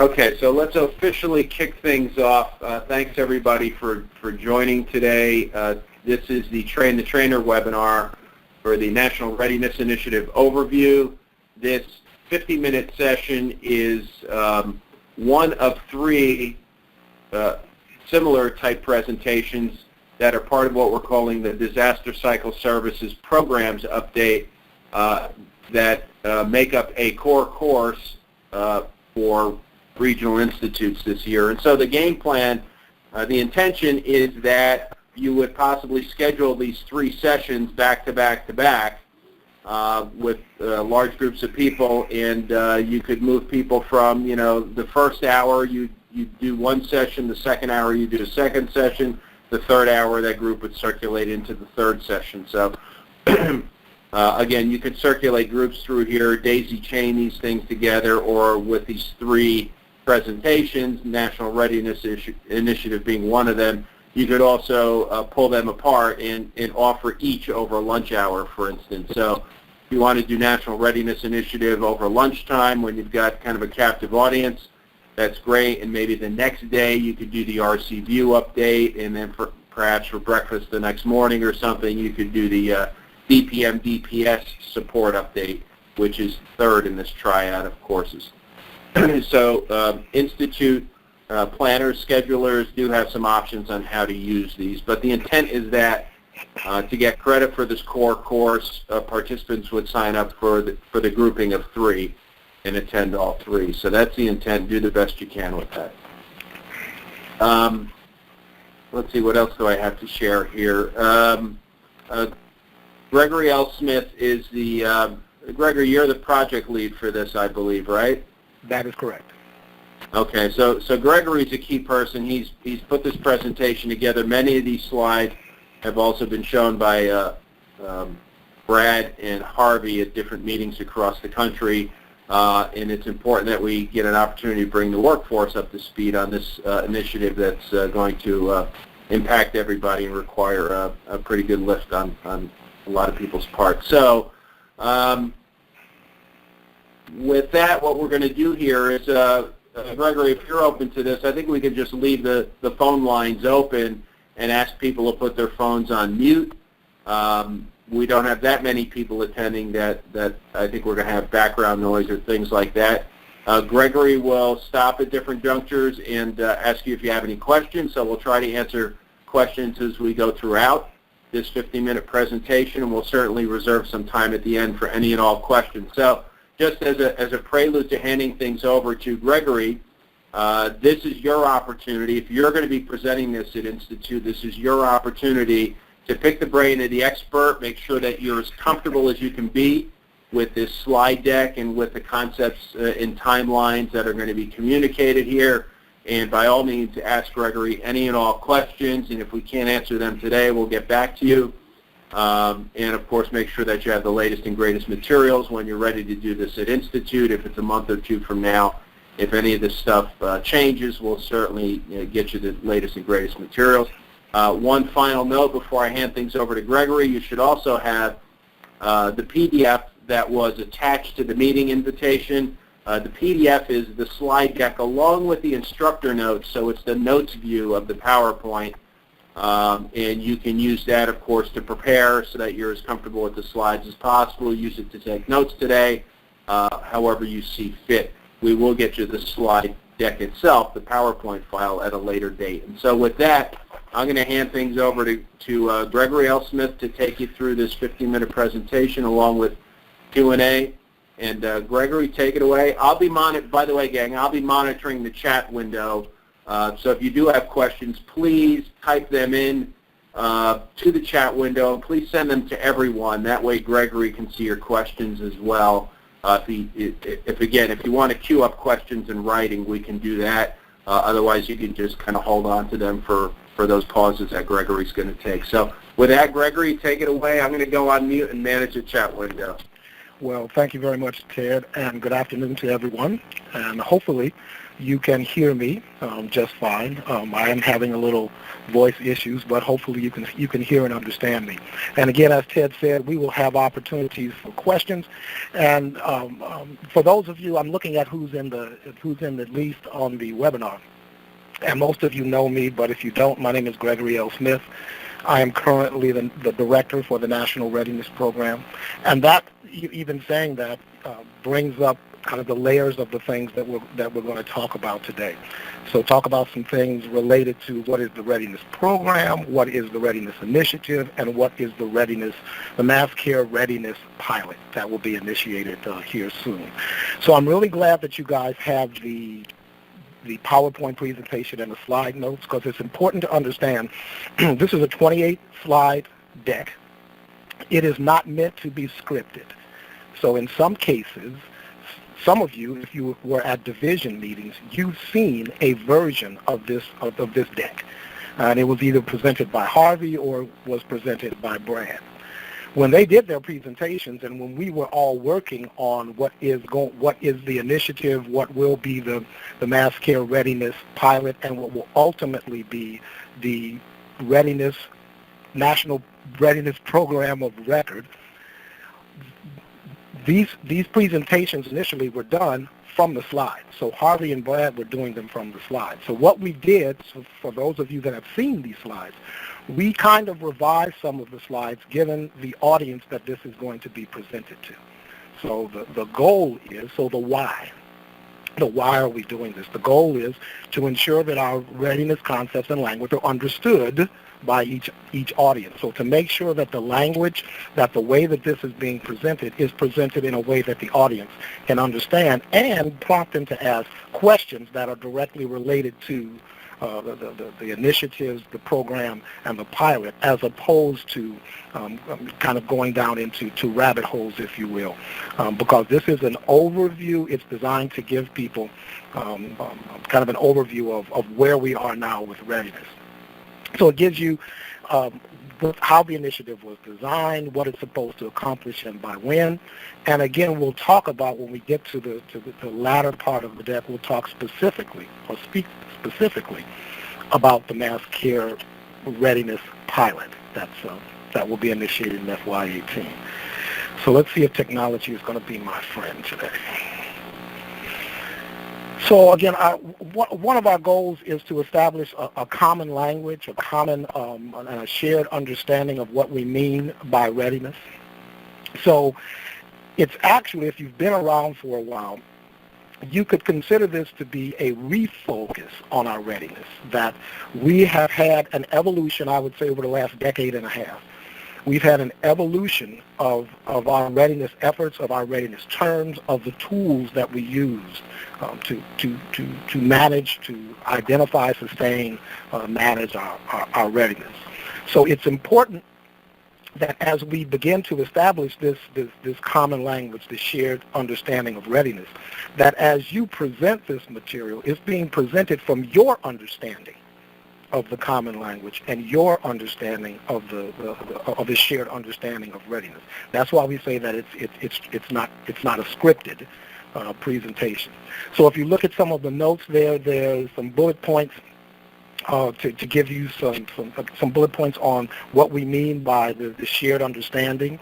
Okay, so let's officially kick things off. Thanks everybody for joining today. This is the Train the Trainer webinar for the National Readiness Initiative overview. This 50-minute session is one of three similar type presentations that are part of what we're calling the Disaster Cycle Services Programs Update that make up a core course for regional institutes this year. And so the game plan, the intention is that you would possibly schedule these three sessions back to back to back with large groups of people, and you could move people from, the first hour you do one session, the second hour you do a second session, the third hour that group would circulate into the third session. So again, you could circulate groups through here, daisy chain these things together, or with these three presentations, National Readiness Initiative being one of them, you could also pull them apart and offer each over lunch hour, for instance. So if you want to do National Readiness Initiative over lunchtime when you've got kind of a captive audience, that's great. And maybe the next day you could do the RC View update, and then perhaps for breakfast the next morning or something, you could do the DPM DPS support update, which is third in this triad of courses. So institute planners, schedulers do have some options on how to use these, but the intent is that to get credit for this core course, participants would sign up for the grouping of three and attend all three. So that's the intent. Do the best you can with that. Let's see, what else do I have to share here? Gregory L. Smith is the, Gregory, you're the project lead for this, I believe, right? That is correct. Okay, so Gregory's a key person. He's put this presentation together. Many of these slides have also been shown by Brad and Harvey at different meetings across the country, and it's important that we get an opportunity to bring the workforce up to speed on this initiative that's going to impact everybody and require a pretty good lift on a lot of people's part. So with that, what we're going to do here is, Gregory, if you're open to this, I think we could just leave the phone lines open and ask people to put their phones on mute. We don't have that many people attending that I think we're going to have background noise or things like that. Gregory will stop at different junctures and ask you if you have any questions, so we'll try to answer questions as we go throughout this 50-minute presentation, and we'll certainly reserve some time at the end for any and all questions. So just as a prelude to handing things over to Gregory, this is your opportunity. If you're going to be presenting this at Institute, this is your opportunity to pick the brain of the expert, make sure that you're as comfortable as you can be with this slide deck and with the concepts and timelines that are going to be communicated here. And by all means, ask Gregory any and all questions, and if we can't answer them today, we'll get back to you. And of course, make sure that you have the latest and greatest materials when you're ready to do this at Institute. If it's a month or two from now, if any of this stuff changes, we'll certainly get you the latest and greatest materials. One final note before I hand things over to Gregory, you should also have the PDF that was attached to the meeting invitation. The PDF is the slide deck along with the instructor notes, so it's the notes view of the PowerPoint. And you can use that, of course, to prepare so that you're as comfortable with the slides as possible. Use it to take notes today, however you see fit. We will get you the slide deck itself, the PowerPoint file, at a later date. And so with that, I'm going to hand things over to Gregory L. Smith to take you through this 15-minute presentation along with Q&A. And Gregory, take it away. By the way, gang, I'll be monitoring the chat window. So if you do have questions, please type them in to the chat window, and please send them to everyone. That way Gregory can see your questions as well. If you want to queue up questions in writing, we can do that. Otherwise, you can just kind of hold on to them for those pauses that Gregory's going to take. So with that, Gregory, take it away. I'm going to go on mute and manage the chat window. Well, thank you very much, Ted, and good afternoon to everyone. And hopefully you can hear me just fine. I am having a little voice issues, but hopefully you can hear and understand me. And again, as Ted said, we will have opportunities for questions. And for those of you, I'm looking at who's in the least on the webinar. And most of you know me, but if you don't, my name is Gregory L. Smith. I am currently the director for the National Readiness Program. And that, even saying that, brings up kind of the layers of the things that we're going to talk about today. So talk about some things related to what is the Readiness Program, what is the Readiness Initiative, and what is the Mass Care Readiness Pilot that will be initiated here soon. So I'm really glad that you guys have the PowerPoint presentation and the slide notes, because it's important to understand this is a 28-slide deck. It is not meant to be scripted. So in some cases, some of you, if you were at division meetings, you've seen a version of this deck. And it was either presented by Harvey or was presented by Brad. When they did their presentations, and when we were all working on what is the initiative, what will be the Mass Care Readiness Pilot, and what will ultimately be the National Readiness Program of Record, these presentations initially were done from the slides. So Harvey and Brad were doing them from the slides. So what we did, so for those of you that have seen these slides, we kind of revised some of the slides given the audience that this is going to be presented to. So the goal is, so the why. The why are we doing this? The goal is to ensure that our readiness concepts and language are understood by each audience. So to make sure that the language, that the way that this is being presented is presented in a way that the audience can understand, and prompt them to ask questions that are directly related to the initiatives, the program, and the pilot, as opposed to kind of going down into rabbit holes, if you will, because this is an overview. It's designed to give people kind of an overview of where we are now with readiness. So it gives you how the initiative was designed, what it's supposed to accomplish, and by when. And again, we'll talk about, when we get to the latter part of the deck, we'll talk specifically, or speak specifically, about the Mass Care Readiness Pilot that will be initiated in FY18. So let's see if technology is going to be my friend today. So again, one of our goals is to establish a common language, a common and a shared understanding of what we mean by readiness. So it's actually, if you've been around for a while, you could consider this to be a refocus on our readiness, that we have had an evolution, I would say, over the last decade and a half. We've had an evolution of our readiness efforts, of our readiness terms, of the tools that we use to manage, to identify, sustain, manage our readiness. So it's important that as we begin to establish this common language, this shared understanding of readiness, that as you present this material, it's being presented from your understanding of the common language and your understanding of the shared understanding of readiness. That's why we say that it's not a scripted presentation. So if you look at some of the notes there's some bullet points to give you some bullet points on what we mean by the shared understanding.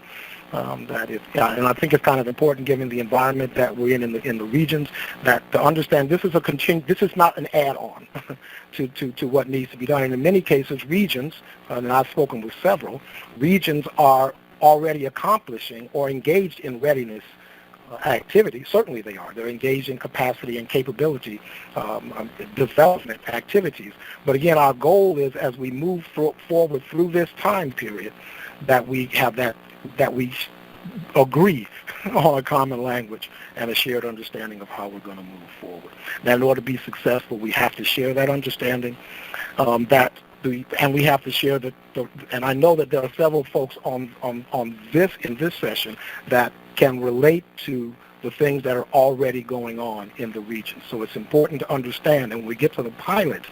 And I think it's kind of important, given the environment that we're in the regions, that to understand this is not an add-on to what needs to be done. And in many cases, regions, and I've spoken with several, regions are already accomplishing or engaged in readiness activity. Certainly they are. They're engaged in capacity and capability development activities. But again, our goal is, as we move forward through this time period, that we have that we agree on a common language and a shared understanding of how we're going to move forward. Now, in order to be successful, we have to share that understanding, and we have to share and I know that there are several folks on this in this session that can relate to the things that are already going on in the region. So it's important to understand, and when we get to the pilot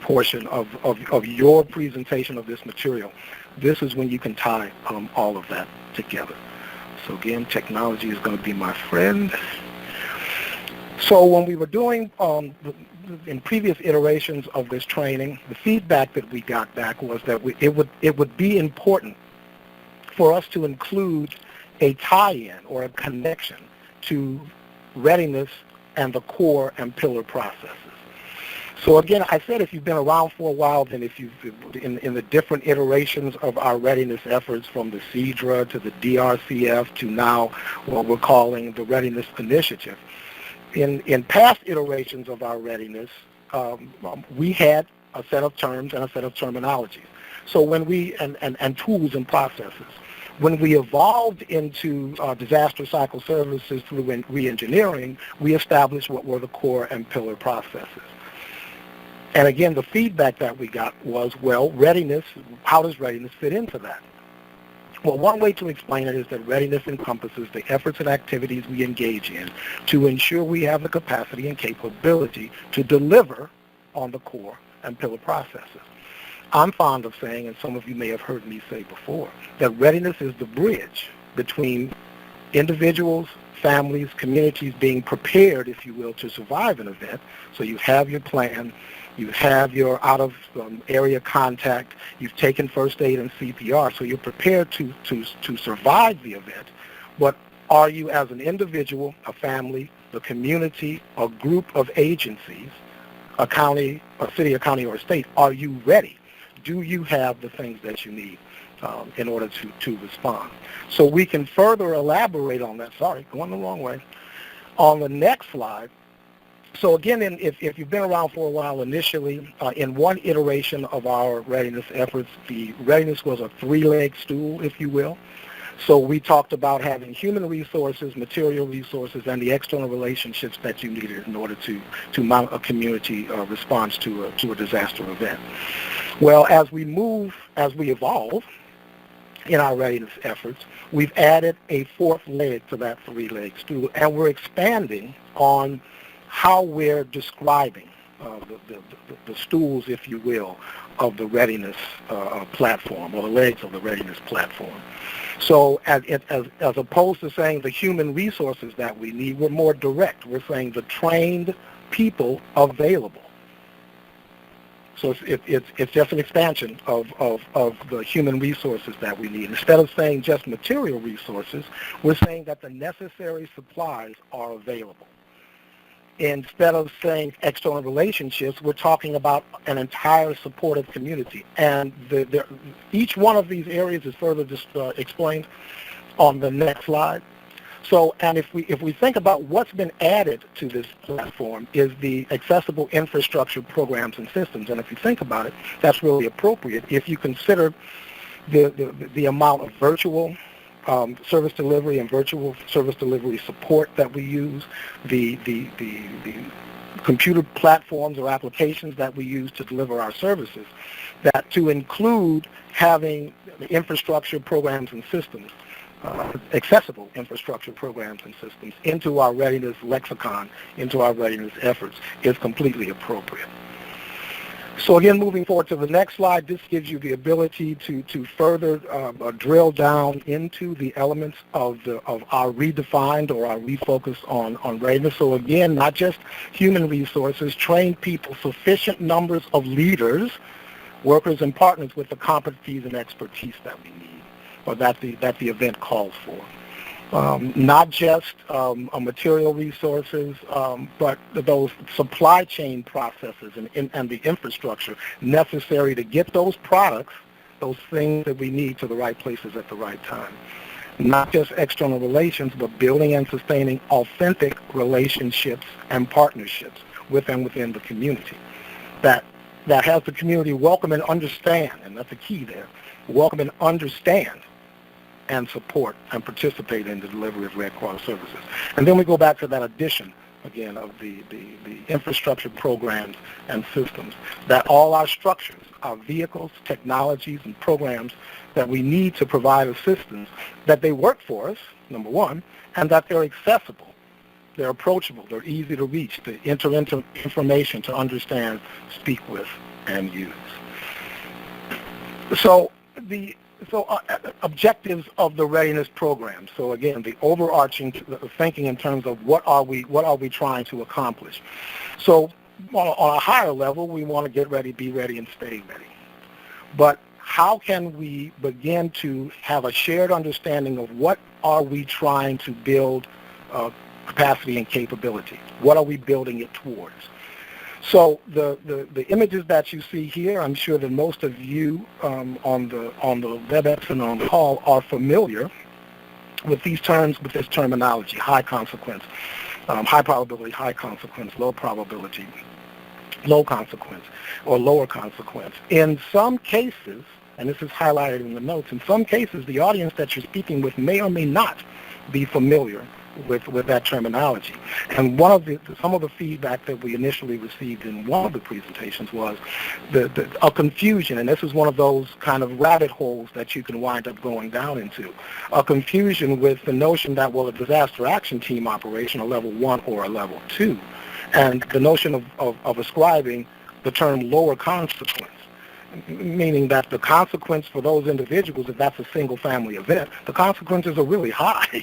portion of your presentation of this material, this is when you can tie all of that together. So again, technology is going to be my friend. So when we were doing, in previous iterations of this training, the feedback that we got back was that it would be important for us to include a tie-in or a connection to readiness and the core and pillar processes. So again, I said if you've been around for a while, then if you've in the different iterations of our readiness efforts, from the CEDRA to the DRCF to now what we're calling the Readiness Initiative, in past iterations of our readiness, we had a set of terms and a set of terminologies. So when we, and tools and processes. When we evolved into disaster cycle services through re-engineering, we established what were the core and pillar processes. And again, the feedback that we got was, well, readiness, how does readiness fit into that? Well, one way to explain it is that readiness encompasses the efforts and activities we engage in to ensure we have the capacity and capability to deliver on the core and pillar processes. I'm fond of saying, and some of you may have heard me say before, that readiness is the bridge between individuals, families, communities being prepared, if you will, to survive an event. So you have your plan, you have your out-of-area contact, you've taken first aid and CPR, so you're prepared to survive the event. But are you, as an individual, a family, the community, a group of agencies, a county, a city, a county, or a state, are you ready? Do you have the things that you need in order to respond? So we can further elaborate on that. Sorry, going the wrong way. On the next slide, so again, if you've been around for a while, initially, in one iteration of our readiness efforts, the readiness was a three-leg stool, if you will. So we talked about having human resources, material resources, and the external relationships that you needed in order to mount a community response to a disaster event. Well, as we evolve in our readiness efforts, we've added a fourth leg to that three-leg stool, and we're expanding on how we're describing the stools, if you will, of the readiness platform, or the legs of the readiness platform. So as opposed to saying the human resources that we need, we're more direct. We're saying the trained people available. So it's just an expansion of the human resources that we need. Instead of saying just material resources, we're saying that the necessary supplies are available. Instead of saying external relationships, we're talking about an entire supportive community. And each one of these areas is further explained on the next slide. So, and if we think about what's been added to this platform is the accessible infrastructure programs and systems. And if you think about it, that's really appropriate if you consider the amount of virtual service delivery and virtual service delivery support that we use, the computer platforms or applications that we use to deliver our services, that to include having the infrastructure programs and systems, accessible infrastructure programs and systems into our readiness lexicon, into our readiness efforts, is completely appropriate. So again, moving forward to the next slide, this gives you the ability to further drill down into the elements of our redefined or our refocus on readiness. So again, not just human resources, trained people, sufficient numbers of leaders, workers, and partners with the competencies and expertise that we need, or that the event calls for. Not just material resources, but those supply chain processes and the infrastructure necessary to get those products, those things that we need, to the right places at the right time. Not just external relations, but building and sustaining authentic relationships and partnerships with and within the community. That has the community welcome and understand, and that's the key there, welcome and understand and support and participate in the delivery of Red Cross services. And then we go back to that addition, again, of the infrastructure programs and systems, that all our structures, our vehicles, technologies, and programs that we need to provide assistance, that they work for us, number one, and that they're accessible. They're approachable. They're easy to reach, to enter into information, to understand, speak with, and use. So Objectives of the readiness program. So again, the overarching thinking in terms of what are we trying to accomplish. So on a higher level, we want to get ready, be ready, and stay ready. But how can we begin to have a shared understanding of what are we trying to build capacity and capability? What are we building it towards? So the images that you see here, I'm sure that most of you on the WebEx and on the call are familiar with these terms, with this terminology: high consequence, high probability, high consequence, low probability, low consequence, or lower consequence. In some cases, and this is highlighted in the notes, in some cases the audience that you're speaking with may or may not be familiar with that terminology. And some of the feedback that we initially received in one of the presentations was a confusion, and this is one of those kind of rabbit holes that you can wind up going down into, a confusion with the notion that, well, a disaster action team operation, a level 1 or a level 2, and the notion of ascribing the term lower consequence, meaning that the consequence for those individuals, if that's a single family event, the consequences are really high.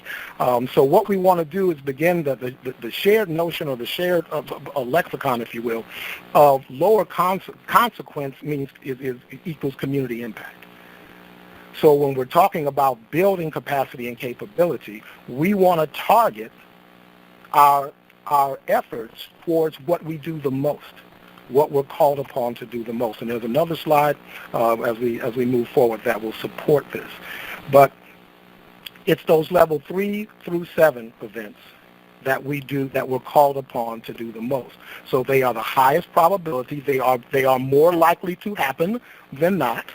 So what we want to do is begin the shared notion, or the shared lexicon, if you will, of lower consequence equals community impact. So when we're talking about building capacity and capability, we want to target our efforts towards what we do the most, what we're called upon to do the most. And there's another slide as we move forward that will support this. But it's those level 3 through 7 events that we do, that we're called upon to do the most. So they are the highest probability. They are more likely to happen than not.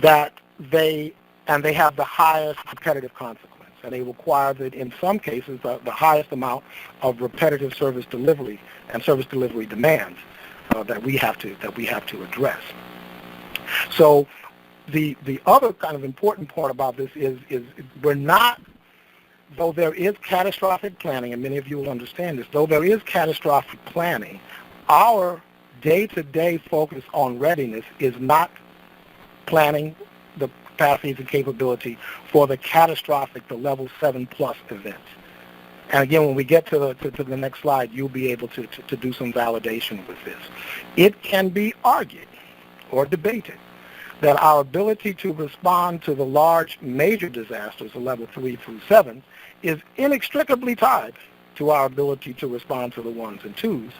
They have the highest repetitive consequence. And they require that, in some cases, the highest amount of repetitive service delivery and service delivery demands that we have to address. So the other kind of important part about this is we're not, though there is catastrophic planning, and many of you will understand this, though there is catastrophic planning, our day-to-day focus on readiness is not planning the capacities and capability for the catastrophic, the level 7 plus events. And again, when we get to the next slide, you'll be able to do some validation with this. It can be argued or debated that our ability to respond to the large major disasters, the level 3 through 7, is inextricably tied to our ability to respond to the 1s and 2s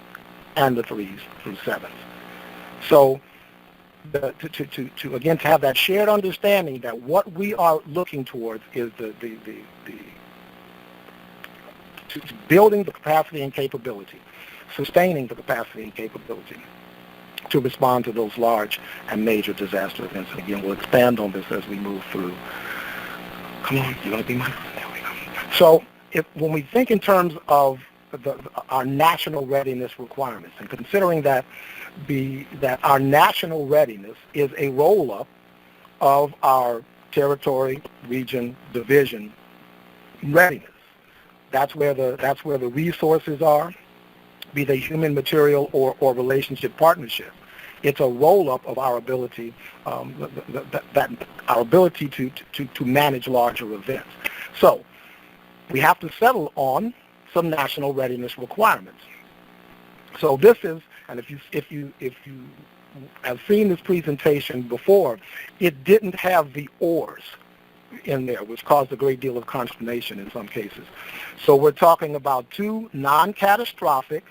and the 3s through 7s. So to have that shared understanding that what we are looking towards is building the capacity and capability, sustaining the capacity and capability to respond to those large and major disaster events. And again, we'll expand on this as we move through. Come on, you're going to be my... There we go. So when we think in terms of our national readiness requirements, and considering that our national readiness is a roll-up of our territory, region, division readiness. That's where the resources are, be they human, material, or relationship partnership. It's a roll-up of our ability, our ability to manage larger events. So we have to settle on some national readiness requirements. So this is, and if you have seen this presentation before, it didn't have the ORs in there, which caused a great deal of consternation in some cases. So we're talking about 2 non-catastrophic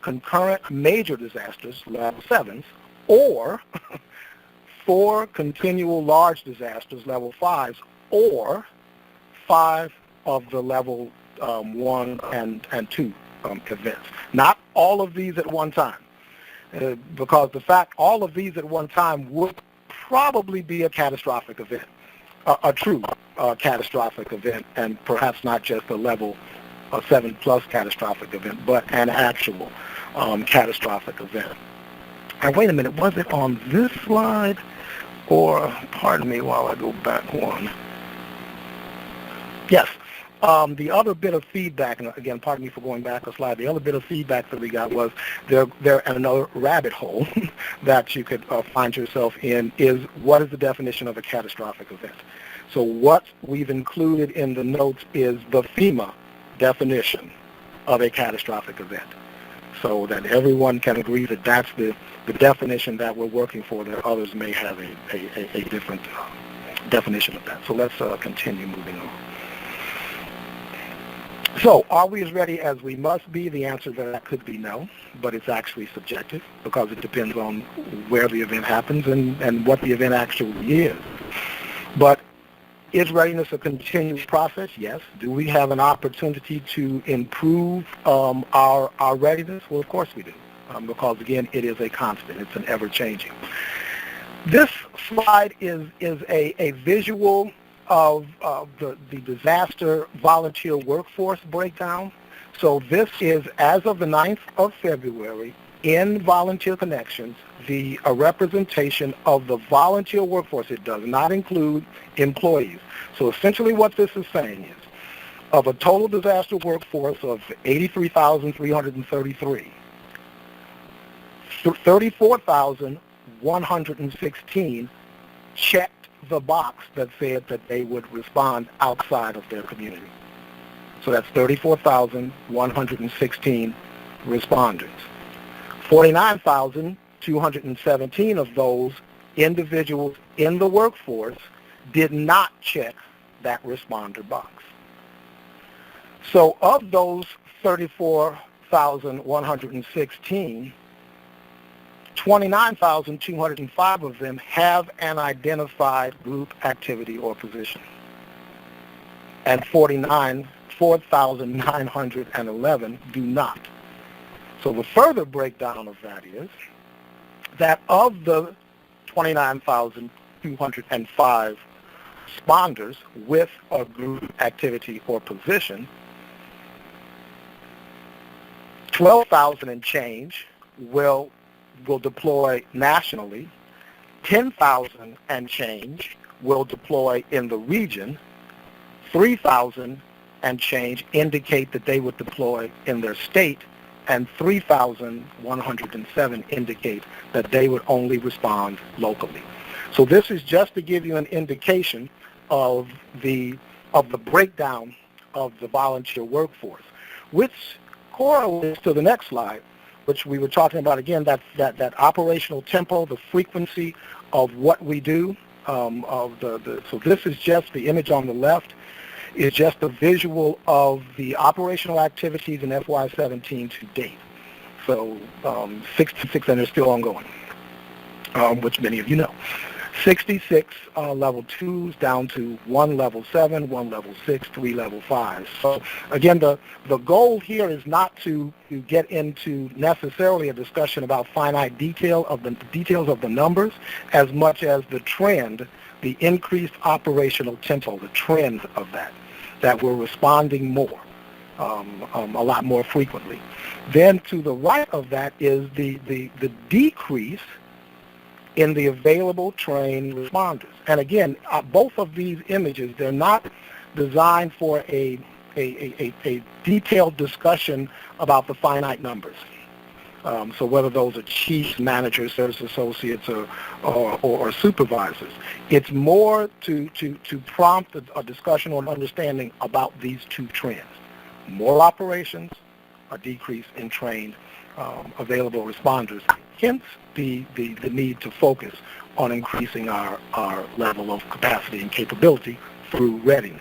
concurrent major disasters, level 7s, or 4 continual large disasters, level 5s, or 5 of the level 1 and 2 events. Not all of these at one time, because the fact all of these at one time would probably be a catastrophic event, a true catastrophic event, and perhaps not just a level 7 plus catastrophic event, but an actual catastrophic event. And wait a minute, was it on this slide? Or, pardon me while I go back one. Yes. The other bit of feedback, and again, pardon me for going back a slide, the other bit of feedback that we got was there another rabbit hole that you could find yourself in is what is the definition of a catastrophic event? So what we've included in the notes is the FEMA definition of a catastrophic event, so that everyone can agree that that's the definition that we're working for, that others may have a different definition of that. So let's continue moving on. So are we as ready as we must be? The answer to that could be no, but it's actually subjective because it depends on where the event happens and what the event actually is. But is readiness a continuous process? Yes. Do we have an opportunity to improve our readiness? Well, of course we do, because again, it is a constant. It's an ever-changing. This slide is a visual of the disaster volunteer workforce breakdown. So this is, as of the 9th of February, in Volunteer Connections, a representation of the volunteer workforce. It does not include employees. So essentially what this is saying is, of a total disaster workforce of 83,333, 34,116 checked the box that said that they would respond outside of their community. So that's 34,116 responders. 49,217 of those individuals in the workforce did not check that responder box. So of those 34,116, 29,205 of them have an identified group activity or position, and 4,911 do not. So the further breakdown of that is that of the 29,205 responders with a group activity or position, 12,000 and change will deploy nationally, 10,000 and change will deploy in the region, 3,000 and change indicate that they would deploy in their state, and 3,107 indicate that they would only respond locally. So this is just to give you an indication of the breakdown of the volunteer workforce, which correlates to the next slide, which we were talking about again, that operational tempo, the frequency of what we do. So this is just the image on the left is just a visual of the operational activities in FY17 to date. So 66, and they're still ongoing, which many of you know. 66 level 2s down to 1 level 7, 1 level 6, 3 level 5s. So again, the goal here is not to get into necessarily a discussion about finite details of the numbers, as much as the trend, the increased operational tempo, the trend of that we're responding more, a lot more frequently. Then to the right of that is the decrease in the available trained responders. And again, both of these images, they're not designed for a detailed discussion about the finite numbers. So whether those are chiefs, managers, service associates, or supervisors. It's more to prompt a discussion or an understanding about these two trends. More operations, a decrease in trained available responders. Hence the need to focus on increasing our level of capacity and capability through readiness.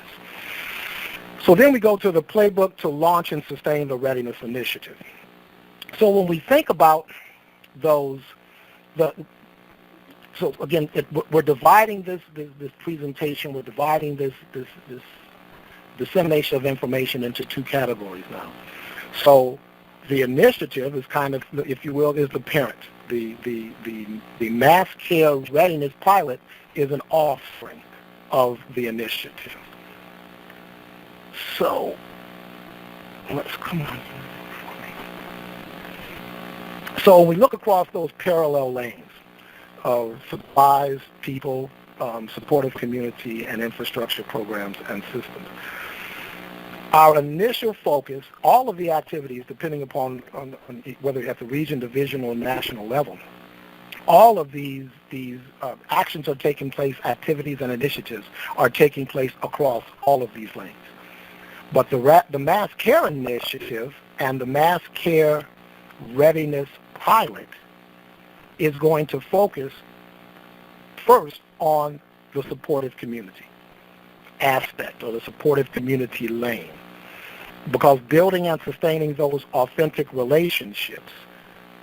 So then we go to the playbook to launch and sustain the Readiness Initiative. So when we think about those, so again, we're dividing this presentation, we're dividing this dissemination of information into two categories now. So the initiative is kind of, if you will, is the parent. The mass care readiness pilot is an offspring of the initiative. So let's come on. So when we look across those parallel lanes of supplies, people, supportive community, and infrastructure programs and systems, Our initial focus, all of the activities, depending upon on whether at the region, division, or national level, all of these actions are taking place, activities and initiatives are taking place across all of these lanes. But the Mass Care Initiative and the Mass Care Readiness Pilot is going to focus first on the supportive community aspect, or the supportive community lane, because building and sustaining those authentic relationships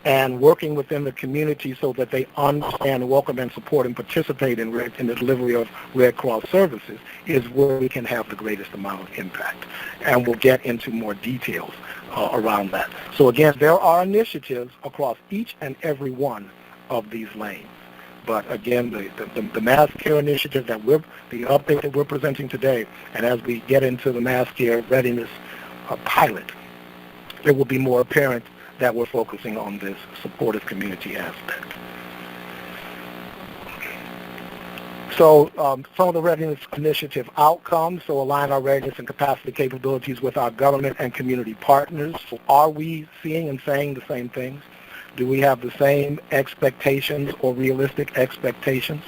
and working within the community so that they understand, welcome, and support and participate in the delivery of Red Cross services is where we can have the greatest amount of impact. And we'll get into more details around that. So again, there are initiatives across each and every one of these lanes. But again, the Mass Care Initiative the update that we're presenting today, and as we get into the Mass Care Readiness Pilot, it will be more apparent that we're focusing on this supportive community aspect. So some of the Readiness Initiative outcomes, so align our readiness and capacity capabilities with our government and community partners. So are we seeing and saying the same things? Do we have the same expectations or realistic expectations?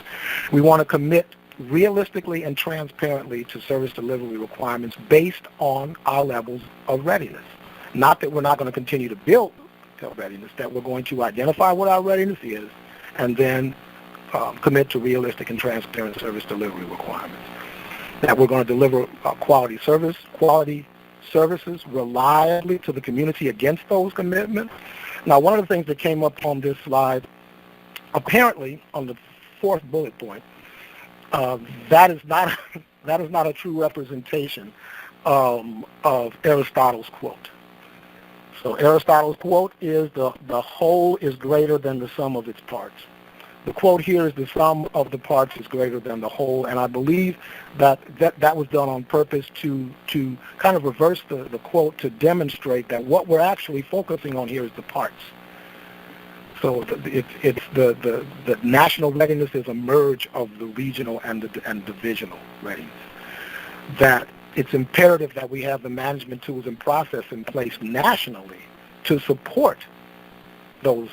We want to commit realistically and transparently to service delivery requirements based on our levels of readiness. Not that we're not going to continue to build readiness, that we're going to identify what our readiness is and then commit to realistic and transparent service delivery requirements. That we're going to deliver quality services reliably to the community against those commitments. Now, one of the things that came up on this slide, apparently on the fourth bullet point, that is not a true representation of Aristotle's quote. So Aristotle's quote is the whole is greater than the sum of its parts. The quote here is the sum of the parts is greater than the whole, and I believe that was done on purpose to kind of reverse the quote to demonstrate that what we're actually focusing on here is the parts. So it's the national readiness is a merge of the regional and divisional readiness. That it's imperative that we have the management tools and process in place nationally to support those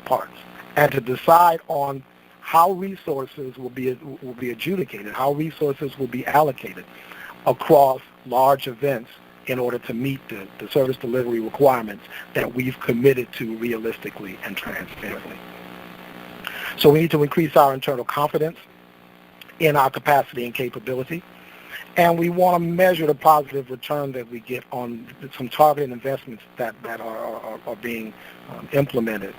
parts and to decide on how resources will be adjudicated, how resources will be allocated across large events in order to meet the service delivery requirements that we've committed to realistically and transparently. So we need to increase our internal confidence in our capacity and capability. And we want to measure the positive return that we get on some targeted investments that are being implemented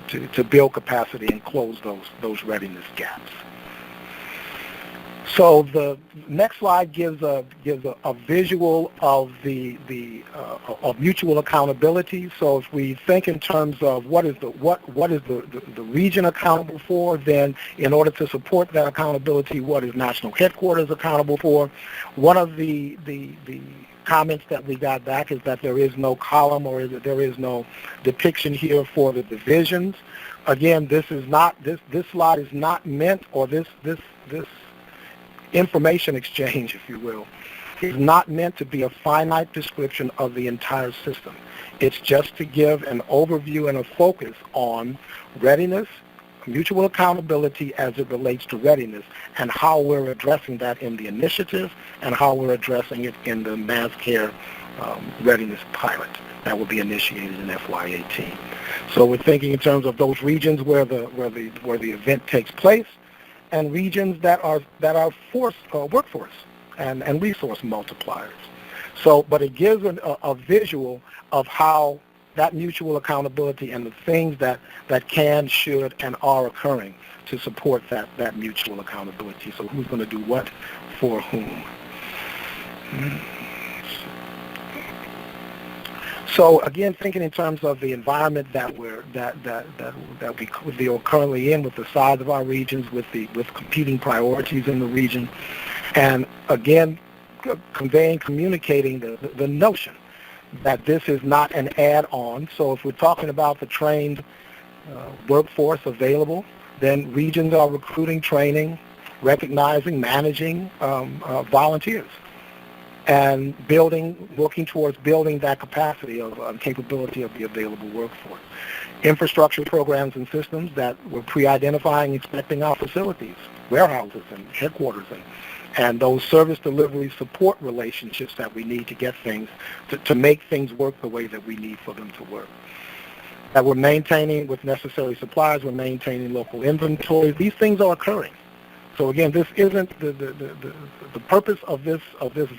to build capacity and close those readiness gaps. So the next slide gives a visual of of mutual accountability. So if we think in terms of what is the region accountable for, then in order to support that accountability, what is national headquarters accountable for? One of the comments that we got back is that there is no column or there is no depiction here for the divisions. Again, this slide is not meant, or this information exchange, if you will, is not meant to be a finite description of the entire system. It's just to give an overview and a focus on readiness, mutual accountability as it relates to readiness, and how we're addressing that in the initiative and how we're addressing it in the Mass Care Readiness Pilot that will be initiated in FY18. So we're thinking in terms of those regions where the event takes place, and regions that are workforce and resource multipliers. So, but it gives a visual of how that mutual accountability and the things that can, should, and are occurring to support that mutual accountability. So who's going to do what for whom? So again, thinking in terms of the environment that we are currently in, with the size of our regions, with competing priorities in the region, and again, communicating the notion that this is not an add-on. So if we're talking about the trained workforce available, then regions are recruiting, training, recognizing, managing volunteers. and working towards building that capacity of capability of the available workforce. Infrastructure programs and systems that were pre-identifying, inspecting our facilities, warehouses and headquarters, and those service delivery support relationships that we need to get things, to make things work the way that we need for them to work. That we're maintaining with necessary supplies, we're maintaining local inventories. These things are occurring. So again, this isn't the purpose of this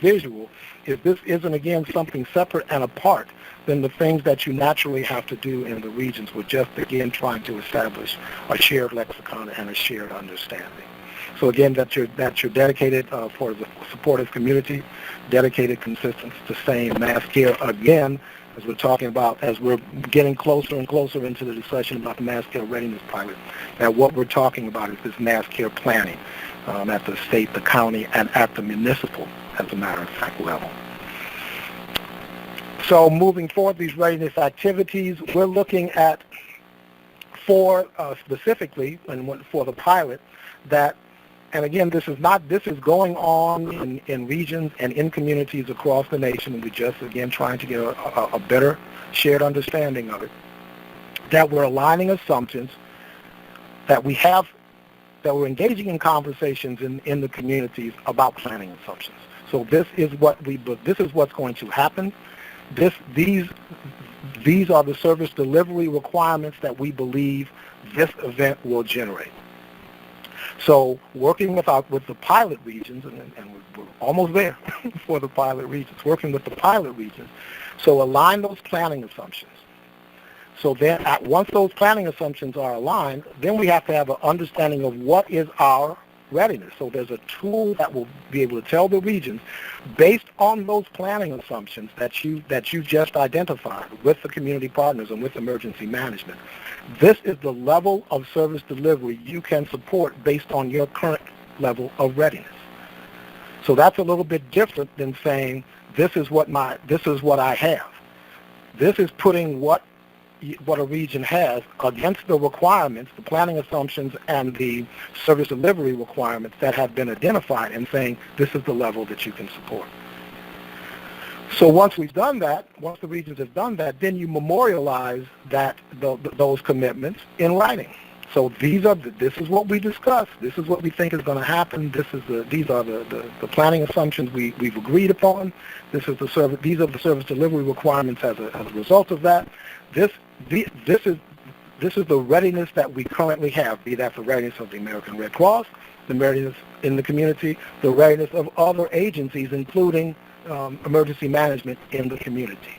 visual is this isn't again something separate and apart than the things that you naturally have to do in the regions. We're just again trying to establish a shared lexicon and a shared understanding. So again, that you're dedicated for the supportive community, dedicated, consistent, sustained mass care. Again, as we're talking about, as we're getting closer and closer into the discussion about the mass care readiness pilot, that what we're talking about is this mass care planning at the state, the county, and at the municipal, as a matter of fact, level. So moving forward, these readiness activities, we're looking at specifically, and for the pilot, that, and again, this is going on in regions and in communities across the nation, and we're just, again, trying to get a better shared understanding of it, that we're aligning assumptions, that we're engaging in conversations in the communities about planning assumptions. So this is what's going to happen. These are the service delivery requirements that we believe this event will generate. So working with the pilot regions, and we're almost there for the pilot regions, working with the pilot regions, so align those planning assumptions. So then once those planning assumptions are aligned, then we have to have an understanding of what is our readiness. So there's a tool that will be able to tell the regions, based on those planning assumptions that you just identified with the community partners and with emergency management, this is the level of service delivery you can support based on your current level of readiness. So that's a little bit different than saying this is what I have. This is putting what a region has against the requirements, the planning assumptions, and the service delivery requirements that have been identified, and saying this is the level that you can support. So once we've done that, once the regions have done that, then you memorialize those commitments in writing. So this is what we discussed. This is what we think is going to happen. These are the planning assumptions we've agreed upon. These are the service delivery requirements as a result of that. This is the readiness that we currently have, be that the readiness of the American Red Cross, the readiness in the community, the readiness of other agencies, including emergency management in the community.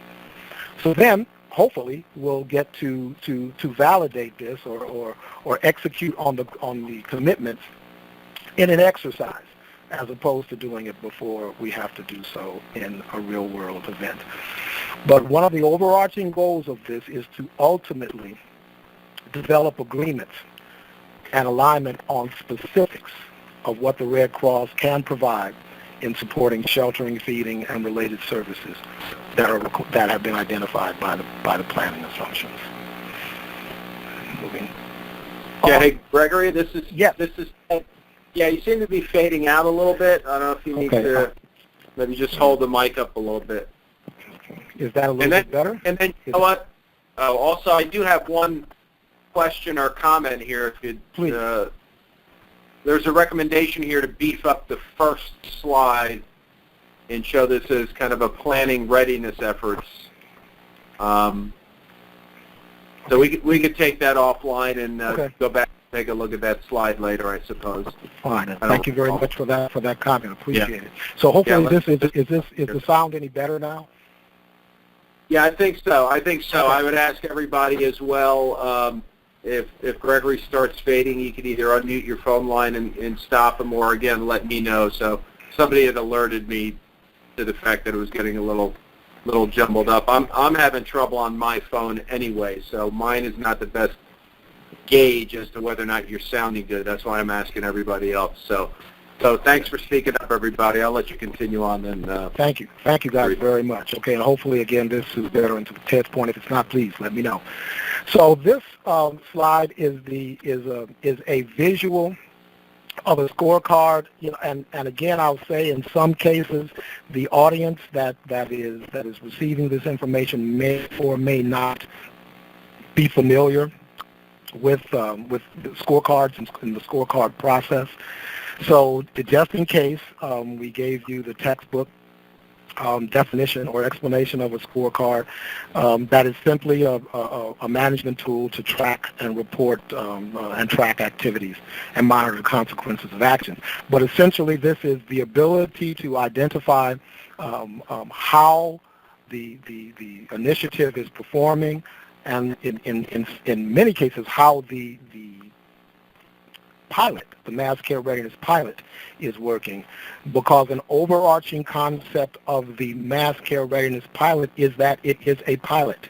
So then, hopefully, we'll get to validate this or execute on the commitments in an exercise, as opposed to doing it before we have to do so in a real-world event. But one of the overarching goals of this is to ultimately develop agreements and alignment on specifics of what the Red Cross can provide in supporting sheltering, feeding, and related services that have been identified by the planning assumptions. Moving. Yeah, hey, Gregory, this is yes. Yeah, you seem to be fading out a little bit. I don't know if you need to maybe just hold the mic up a little bit. Is that a little bit better? And then, you know what? Also, I do have one question or comment here. If you please. There's a recommendation here to beef up the first slide and show this as kind of a planning readiness efforts. So we could take that offline and go back and take a look at that slide later, I suppose. Fine. Thank you very much for that comment. Appreciate it. So hopefully is the sound any better now? Yeah, I think so. Okay. I would ask everybody as well. If Gregory starts fading, you can either unmute your phone line and stop him, or again let me know. So somebody had alerted me to the fact that it was getting a little jumbled up. I'm having trouble on my phone anyway, so mine is not the best gauge as to whether or not you're sounding good. That's why I'm asking everybody else. So thanks for speaking up, everybody. I'll let you continue on then. Thank you guys very much. Okay, and hopefully again this is better. And to Ted's point, if it's not, please let me know. So this slide is a visual of a scorecard, and again, I'll say in some cases, the audience that is receiving this information may or may not be familiar with the scorecards and the scorecard process. So just in case, we gave you the textbook definition or explanation of a scorecard. That is simply a management tool to track and report and track activities and monitor the consequences of actions. But essentially, this is the ability to identify how the initiative is performing, and in many cases, how the pilot, the mass care readiness pilot, is working, because an overarching concept of the mass care readiness pilot is that it is a pilot,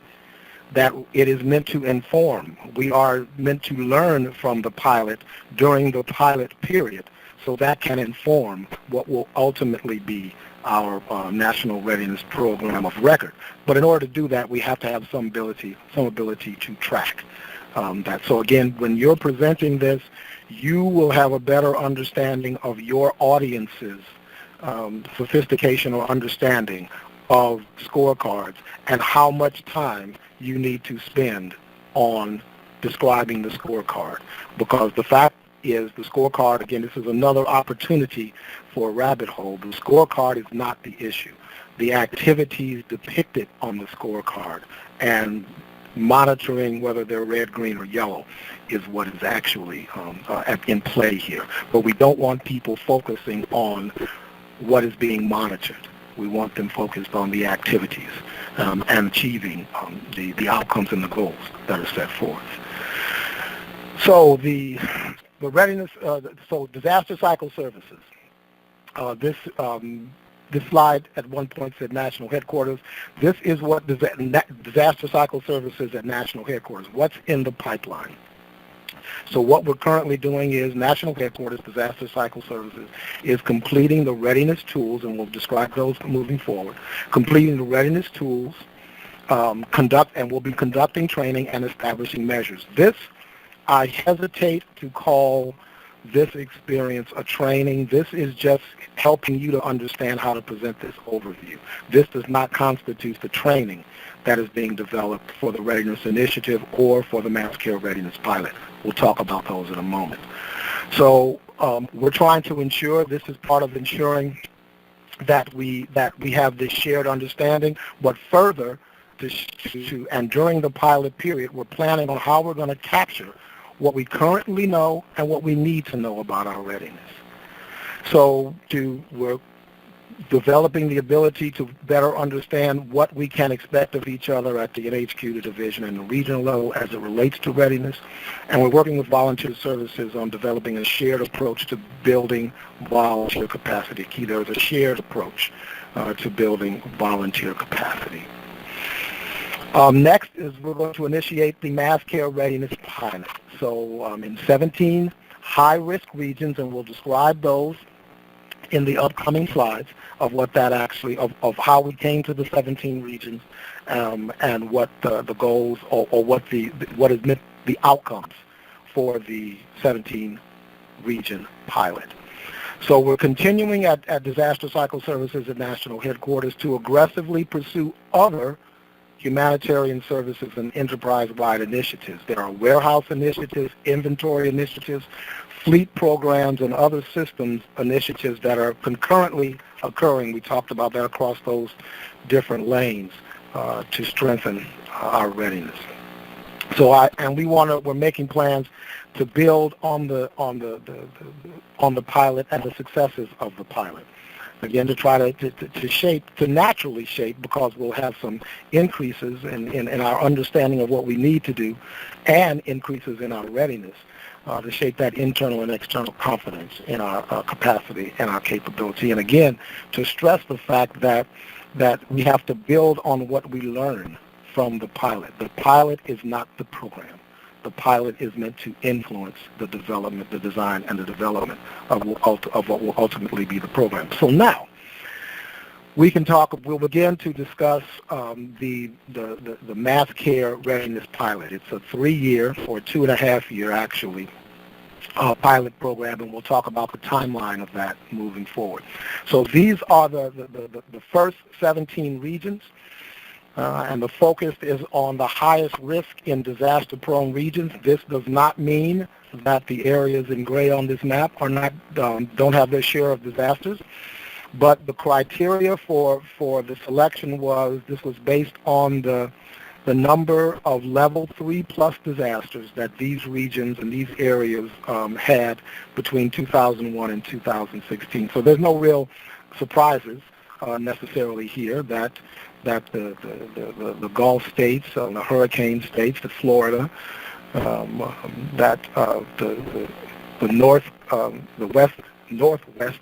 that it is meant to inform. We are meant to learn from the pilot during the pilot period, so that can inform what will ultimately be our national readiness program of record. But in order to do that, we have to have some ability to track that. So again, when you're presenting this, you will have a better understanding of your audience's sophistication or understanding of scorecards and how much time you need to spend on describing the scorecard. Because the fact is, the scorecard, again, this is another opportunity for a rabbit hole. The scorecard is not the issue. The activities depicted on the scorecard and monitoring whether they're red, green, or yellow is what is actually in play here. But we don't want people focusing on what is being monitored. We want them focused on the activities and achieving the outcomes and the goals that are set forth. So the readiness, so disaster cycle services. This slide at one point said national headquarters. This is what disaster cycle services at national headquarters. What's in the pipeline? So what we're currently doing is national headquarters, disaster cycle services, is completing the readiness tools, and we'll describe those moving forward. Completing the readiness tools, we'll be conducting training and establishing measures. This, I hesitate to call this experience a training. This is just helping you to understand how to present this overview. This does not constitute the training that is being developed for the Readiness Initiative or for the Mass Care Readiness Pilot. We'll talk about those in a moment. So we're trying to ensure, this is part of ensuring that we have this shared understanding, but further, and during the pilot period, we're planning on how we're going to capture what we currently know and what we need to know about our readiness. So we're developing the ability to better understand what we can expect of each other at the NHQ, the division, and the regional level as it relates to readiness. And we're working with volunteer services on developing a shared approach to building volunteer capacity. There's a shared approach to building volunteer capacity. Next is we're going to initiate the Mass Care Readiness Pilot. So in 17 high-risk regions, and we'll describe those in the upcoming slides of what that actually, of how we came to the 17 regions, and what the goals or what is meant, the outcomes for the 17 region pilot. So we're continuing at Disaster Cycle Services at National Headquarters to aggressively pursue other humanitarian services and enterprise-wide initiatives. There are warehouse initiatives, inventory initiatives, fleet programs, and other systems initiatives that are concurrently occurring. We talked about that across those different lanes to strengthen our readiness. So we're making plans to build on the pilot and the successes of the pilot. Again, to try to naturally shape, because we'll have some increases in our understanding of what we need to do and increases in our readiness, to shape that internal and external confidence in our capacity and our capability. And again, to stress the fact that we have to build on what we learn from the pilot. The pilot is not the program. The pilot is meant to influence the development, the design, and the development of what will ultimately be the program. So now, we'll begin to discuss the Mass Care Readiness Pilot. It's a 3-year or 2.5-year actually pilot program, and we'll talk about the timeline of that moving forward. So these are the first 17 regions, and the focus is on the highest risk in disaster-prone regions. This does not mean that the areas in gray on this map are not don't have their share of disasters, but the criteria for the selection was based on the number of level 3 plus disasters that these regions and these areas had between 2001 and 2016. So there's no real surprises necessarily here that the Gulf states, the hurricane states, the Florida, that the northwest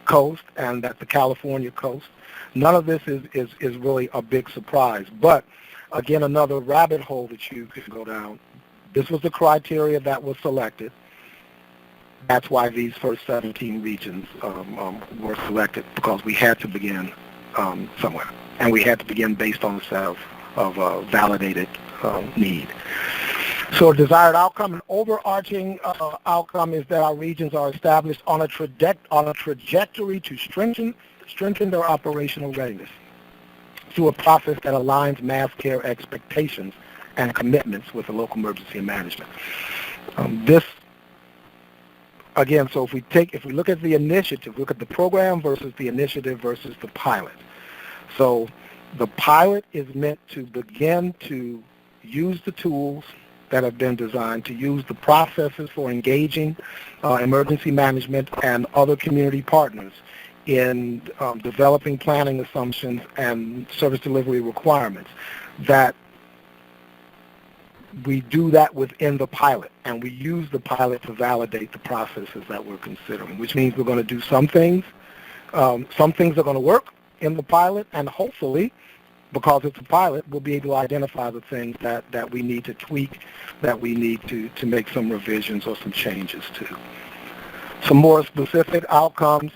coast, and that the California coast. None of this is really a big surprise. But again, another rabbit hole that you could go down. This was the criteria that was selected. That's why these first 17 regions were selected, because we had to begin somewhere. And we had to begin based on a set of validated need. So a desired outcome, an overarching outcome is that our regions are established on a trajectory to strengthen their operational readiness through a process that aligns mass care expectations and commitments with the local emergency management. This, again, so if we look at the initiative, look at the program versus the initiative versus the pilot. So the pilot is meant to begin to use the tools that have been designed, to use the processes for engaging emergency management and other community partners in developing planning assumptions and service delivery requirements. That we do that within the pilot, and we use the pilot to validate the processes that we're considering, which means we're going to do some things. Some things are going to work in the pilot, and hopefully, because it's a pilot, we'll be able to identify the things that we need to tweak, that we need to make some revisions or some changes to. Some more specific outcomes.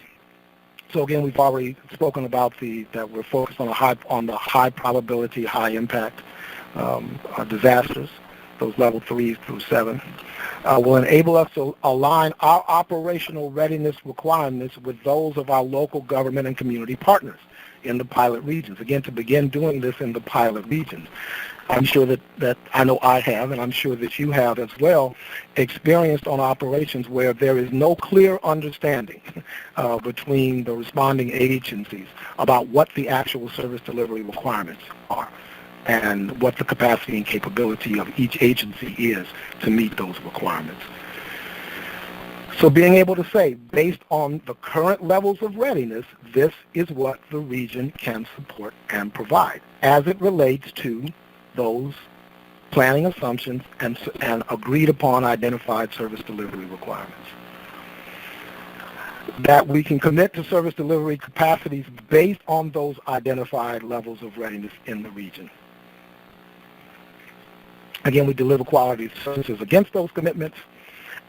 So again, we've already spoken about that we're focused on the high probability, high impact disasters, those level 3 through 7. Will enable us to align our operational readiness requirements with those of our local government and community partners in the pilot regions. Again, to begin doing this in the pilot regions. I'm sure that I know I have, and I'm sure that you have as well, experienced on operations where there is no clear understanding between the responding agencies about what the actual service delivery requirements are and what the capacity and capability of each agency is to meet those requirements. So being able to say, based on the current levels of readiness, this is what the region can support and provide as it relates to those planning assumptions and agreed upon identified service delivery requirements. That we can commit to service delivery capacities based on those identified levels of readiness in the region. Again, we deliver quality services against those commitments,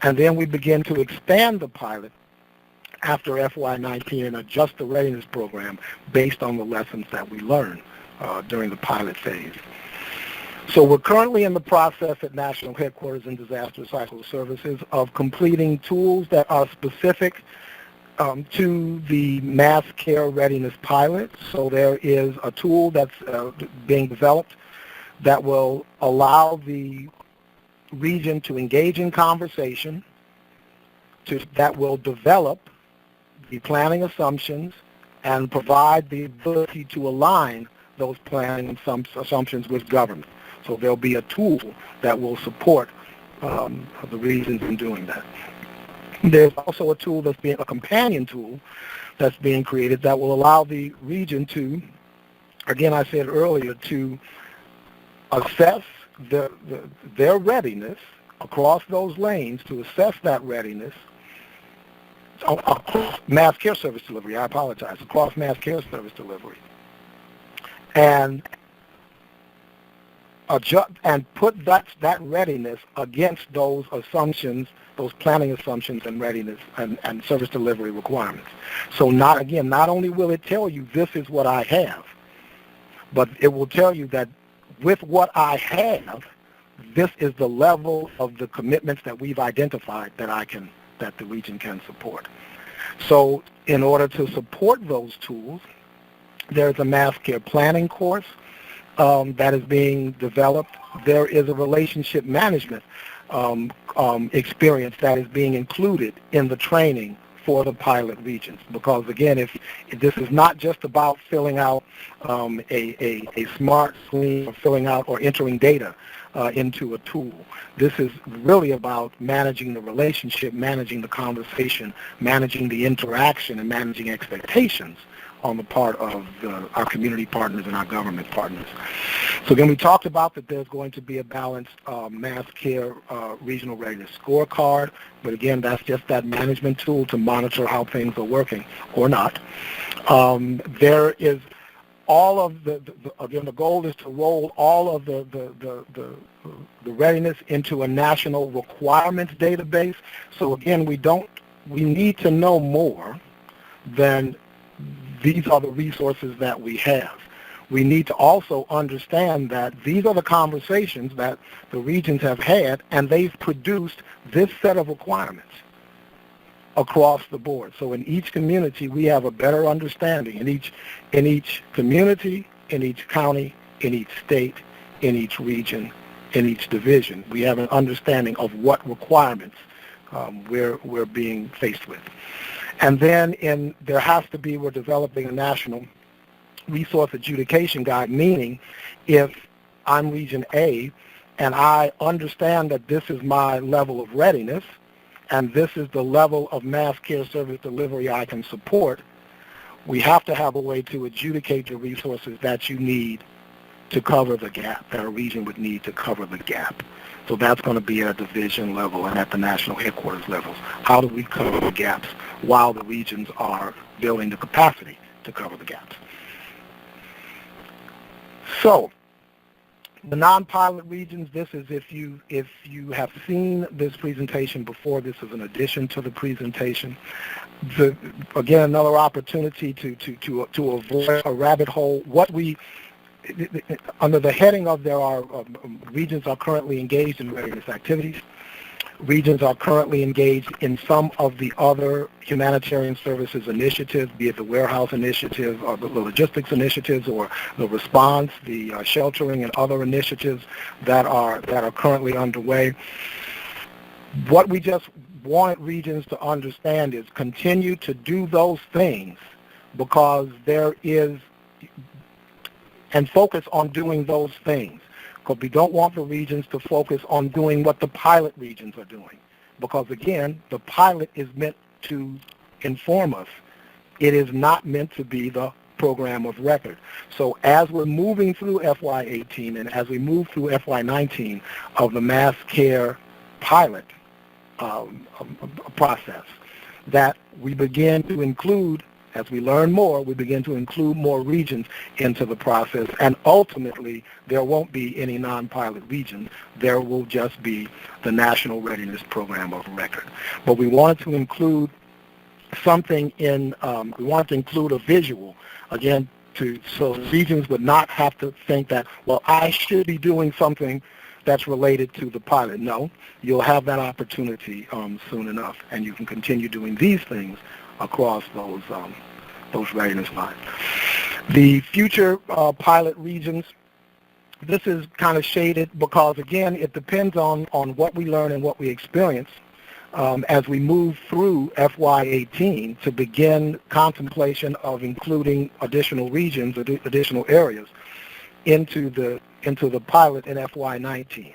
and then we begin to expand the pilot after FY19 and adjust the readiness program based on the lessons that we learn during the pilot phase. So we're currently in the process at National Headquarters and Disaster Cycle Services of completing tools that are specific to the mass care readiness pilot. So there is a tool that's being developed that will allow the region to engage in conversation, that will develop the planning assumptions and provide the ability to align those planning assumptions with government. So there'll be a tool that will support the regions in doing that. There's also a tool that's being a companion tool that's being created that will allow the region to, again, I said earlier, to assess their readiness across those lanes, to assess that readiness across mass care service delivery, across mass care service delivery, and adjust and put that readiness against those assumptions, those planning assumptions and readiness and service delivery requirements. So not only will it tell you this is what I have, but it will tell you that with what I have, this is the level of the commitments that we've identified that the region can support. So in order to support those tools, there's a mass care planning course that is being developed. There is a relationship management experience that is being included in the training for the pilot regions, because again, if this is not just about filling out a smart screen or filling out or entering data into a tool. This is really about managing the relationship, managing the conversation, managing the interaction, and managing expectations on the part of our community partners and our government partners. So again, we talked about that there's going to be a balanced mass care regional readiness scorecard, but again, that's just that management tool to monitor how things are working or not. There is all of again, the goal is to roll all of the readiness into a national requirements database. So again, we need to know more than these are the resources that we have. We need to also understand that these are the conversations that the regions have had, and they've produced this set of requirements across the board. So in each community, we have a better understanding. In each community, in each county, in each state, in each region, in each division, we have an understanding of what requirements we're being faced with. And then we're developing a national resource adjudication guide, meaning if I'm Region A and I understand that this is my level of readiness and this is the level of mass care service delivery I can support, we have to have a way to adjudicate the resources that you need to cover the gap, that a region would need to cover the gap. So that's going to be at a division level and at the national headquarters levels. How do we cover the gaps while the regions are building the capacity to cover the gaps? So the non-pilot regions, this is if you have seen this presentation before, this is an addition to the presentation. Again, another opportunity to avoid a rabbit hole. Under the heading of regions are currently engaged in readiness activities. Regions are currently engaged in some of the other humanitarian services initiatives, be it the warehouse initiative or the logistics initiatives or the response, the sheltering and other initiatives that are currently underway. What we just want regions to understand is continue to do those things because and focus on doing those things, because we don't want the regions to focus on doing what the pilot regions are doing, because again, the pilot is meant to inform us. It is not meant to be the program of record. So as we're moving through FY18 and as we move through FY19 of the mass care pilot process, that we begin to include, as we learn more, we begin to include more regions into the process, and ultimately there won't be any non-pilot regions. There will just be the National Readiness Program of Record. But we wanted to include something we wanted to include a visual, again, so regions would not have to think that, well, I should be doing something that's related to the pilot. No, you'll have that opportunity soon enough, and you can continue doing these things across those readiness lines. The future pilot regions, this is kind of shaded because, again, it depends on what we learn and what we experience as we move through FY18 to begin contemplation of including additional regions, additional areas into the pilot in FY19.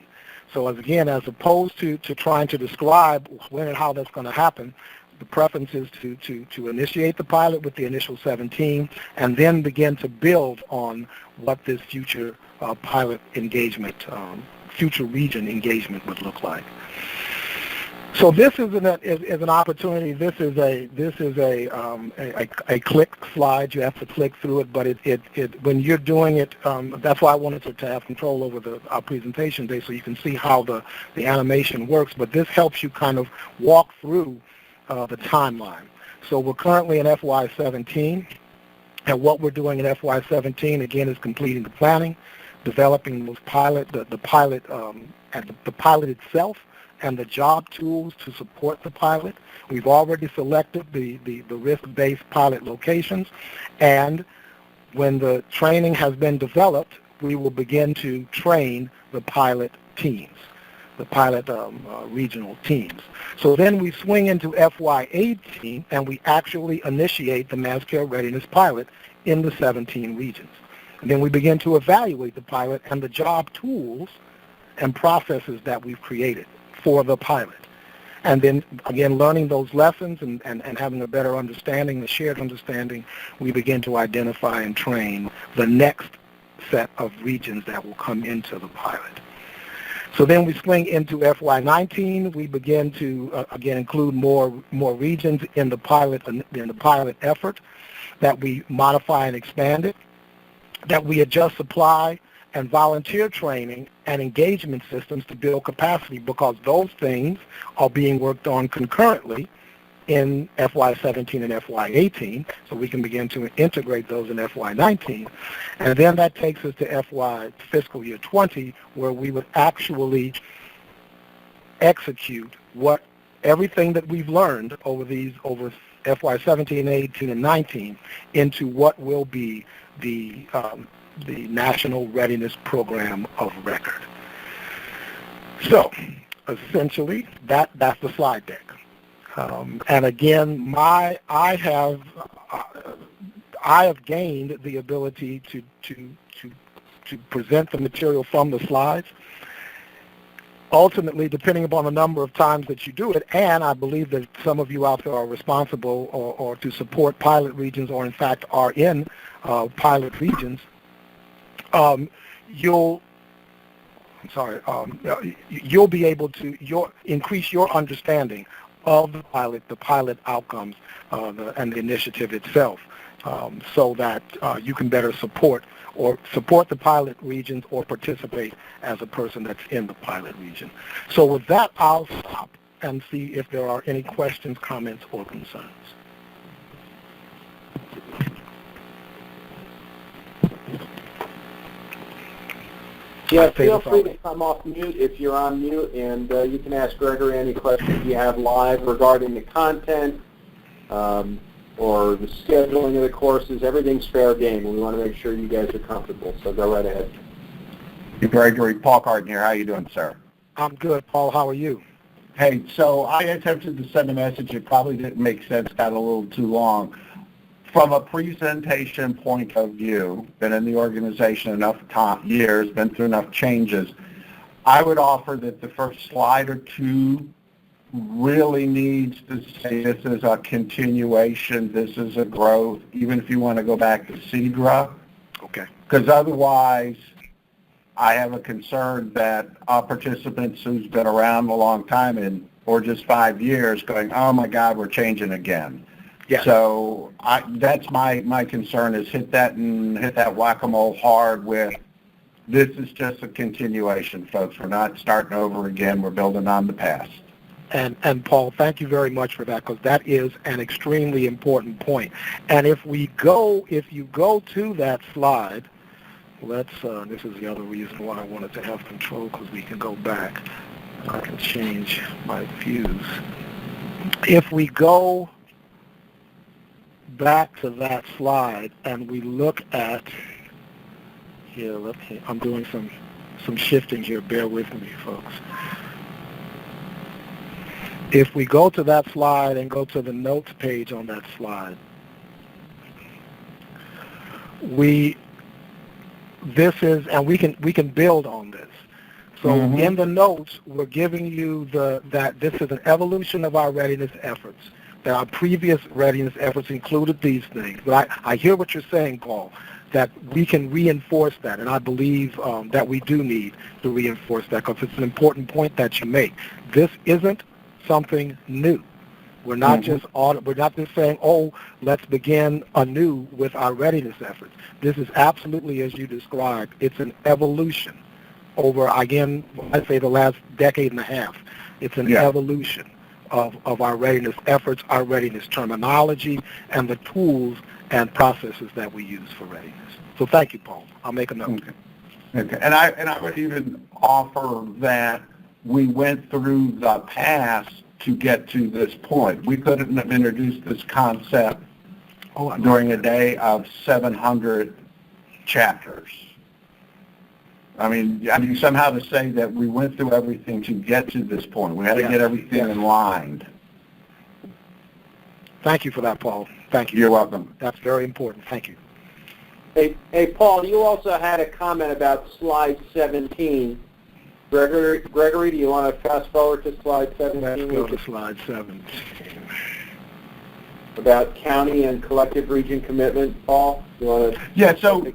So as opposed to trying to describe when and how that's going to happen, the preference is to initiate the pilot with the initial 17 and then begin to build on what this future pilot engagement, future region engagement would look like. So this is an opportunity. This is a click slide. You have to click through it, but when you're doing it, that's why I wanted to have control over our presentation day, so you can see how the animation works. But this helps you kind of walk through the timeline. So we're currently in FY17, and what we're doing in FY17 again is completing the planning, developing those the pilot and the pilot itself and the job tools to support the pilot. We've already selected the risk-based pilot locations, and when the training has been developed, we will begin to train the pilot teams, the pilot regional teams. So then we swing into FY18, and we actually initiate the mass care readiness pilot in the 17 regions. And then we begin to evaluate the pilot and the job tools and processes that we've created for the pilot. And then, again, learning those lessons and having a better understanding, the shared understanding, we begin to identify and train the next set of regions that will come into the pilot. So then we swing into FY19. We begin to, again, include more regions in the pilot effort, that we modify and expand it, that we adjust supply and volunteer training and engagement systems to build capacity, because those things are being worked on concurrently in FY17 and FY18, so we can begin to integrate those in FY19. And then that takes us to fiscal year 20, where we would actually execute everything that we've learned over FY17, 18, and 19 into what will be the National Readiness Program of Record. So, essentially, that's the slide deck. And again, I have gained the ability to present the material from the slides. Ultimately, depending upon the number of times that you do it, and I believe that some of you out there are responsible or to support pilot regions, or in fact are in pilot regions, you'll be able to increase your understanding of the pilot outcomes and the initiative itself, so that you can better support the pilot regions or participate as a person that's in the pilot region. So with that, I'll stop and see if there are any questions, comments, or concerns. Yeah, feel free to come off mute if you're on mute, and you can ask Gregory any questions you have live regarding the content or the scheduling of the courses. Everything's fair game, and we want to make sure you guys are comfortable, so go right ahead. Hey, Gregory, Paul Carden here. How you doing, sir? I'm good, Paul. How are you? Hey, so I attempted to send a message. It probably didn't make sense, got a little too long. From a presentation point of view, been in the organization enough years, been through enough changes, I would offer that the first slide or two really needs to say this is a continuation, this is a growth, even if you want to go back to CEDRA. Okay. Because otherwise, I have a concern that our participants who's been around a long time or just 5 years going, oh my God, we're changing again. Yeah. So that's my concern, is hit that whack-a-mole hard with, this is just a continuation, folks. We're not starting over again. We're building on the past. And Paul, thank you very much for that, because that is an extremely important point. And if you go to that slide, this is the other reason why I wanted to have control, because we can go back. I can change my views. If we go back to that slide and we look at here, I'm doing some shifting here, bear with me, folks. If we go to that slide and go to the notes page on that slide, we can build on this. So in the notes, we're giving you that this is an evolution of our readiness efforts, that our previous readiness efforts included these things. But I hear what you're saying, Paul, that we can reinforce that, and I believe that we do need to reinforce that, because it's an important point that you make. This isn't something new. We're not just saying, oh, let's begin anew with our readiness efforts. This is absolutely, as you described, it's an evolution over, again, I'd say the last decade and a half. It's an evolution of our readiness efforts, our readiness terminology, and the tools and processes that we use for readiness. So thank you, Paul. I'll make a note. Okay. And I would even offer that we went through the past to get to this point. We couldn't have introduced this concept during a day of 700 chapters. I mean, somehow to say that we went through everything to get to this point. We had to get everything in line. Thank you for that, Paul. Thank you. You're welcome. That's very important. Thank you. Hey, Paul, you also had a comment about slide 17. Gregory, do you want to fast forward to slide 17? Let's go to slide 17. About county and collective region commitment, Paul? You want to? Yeah, so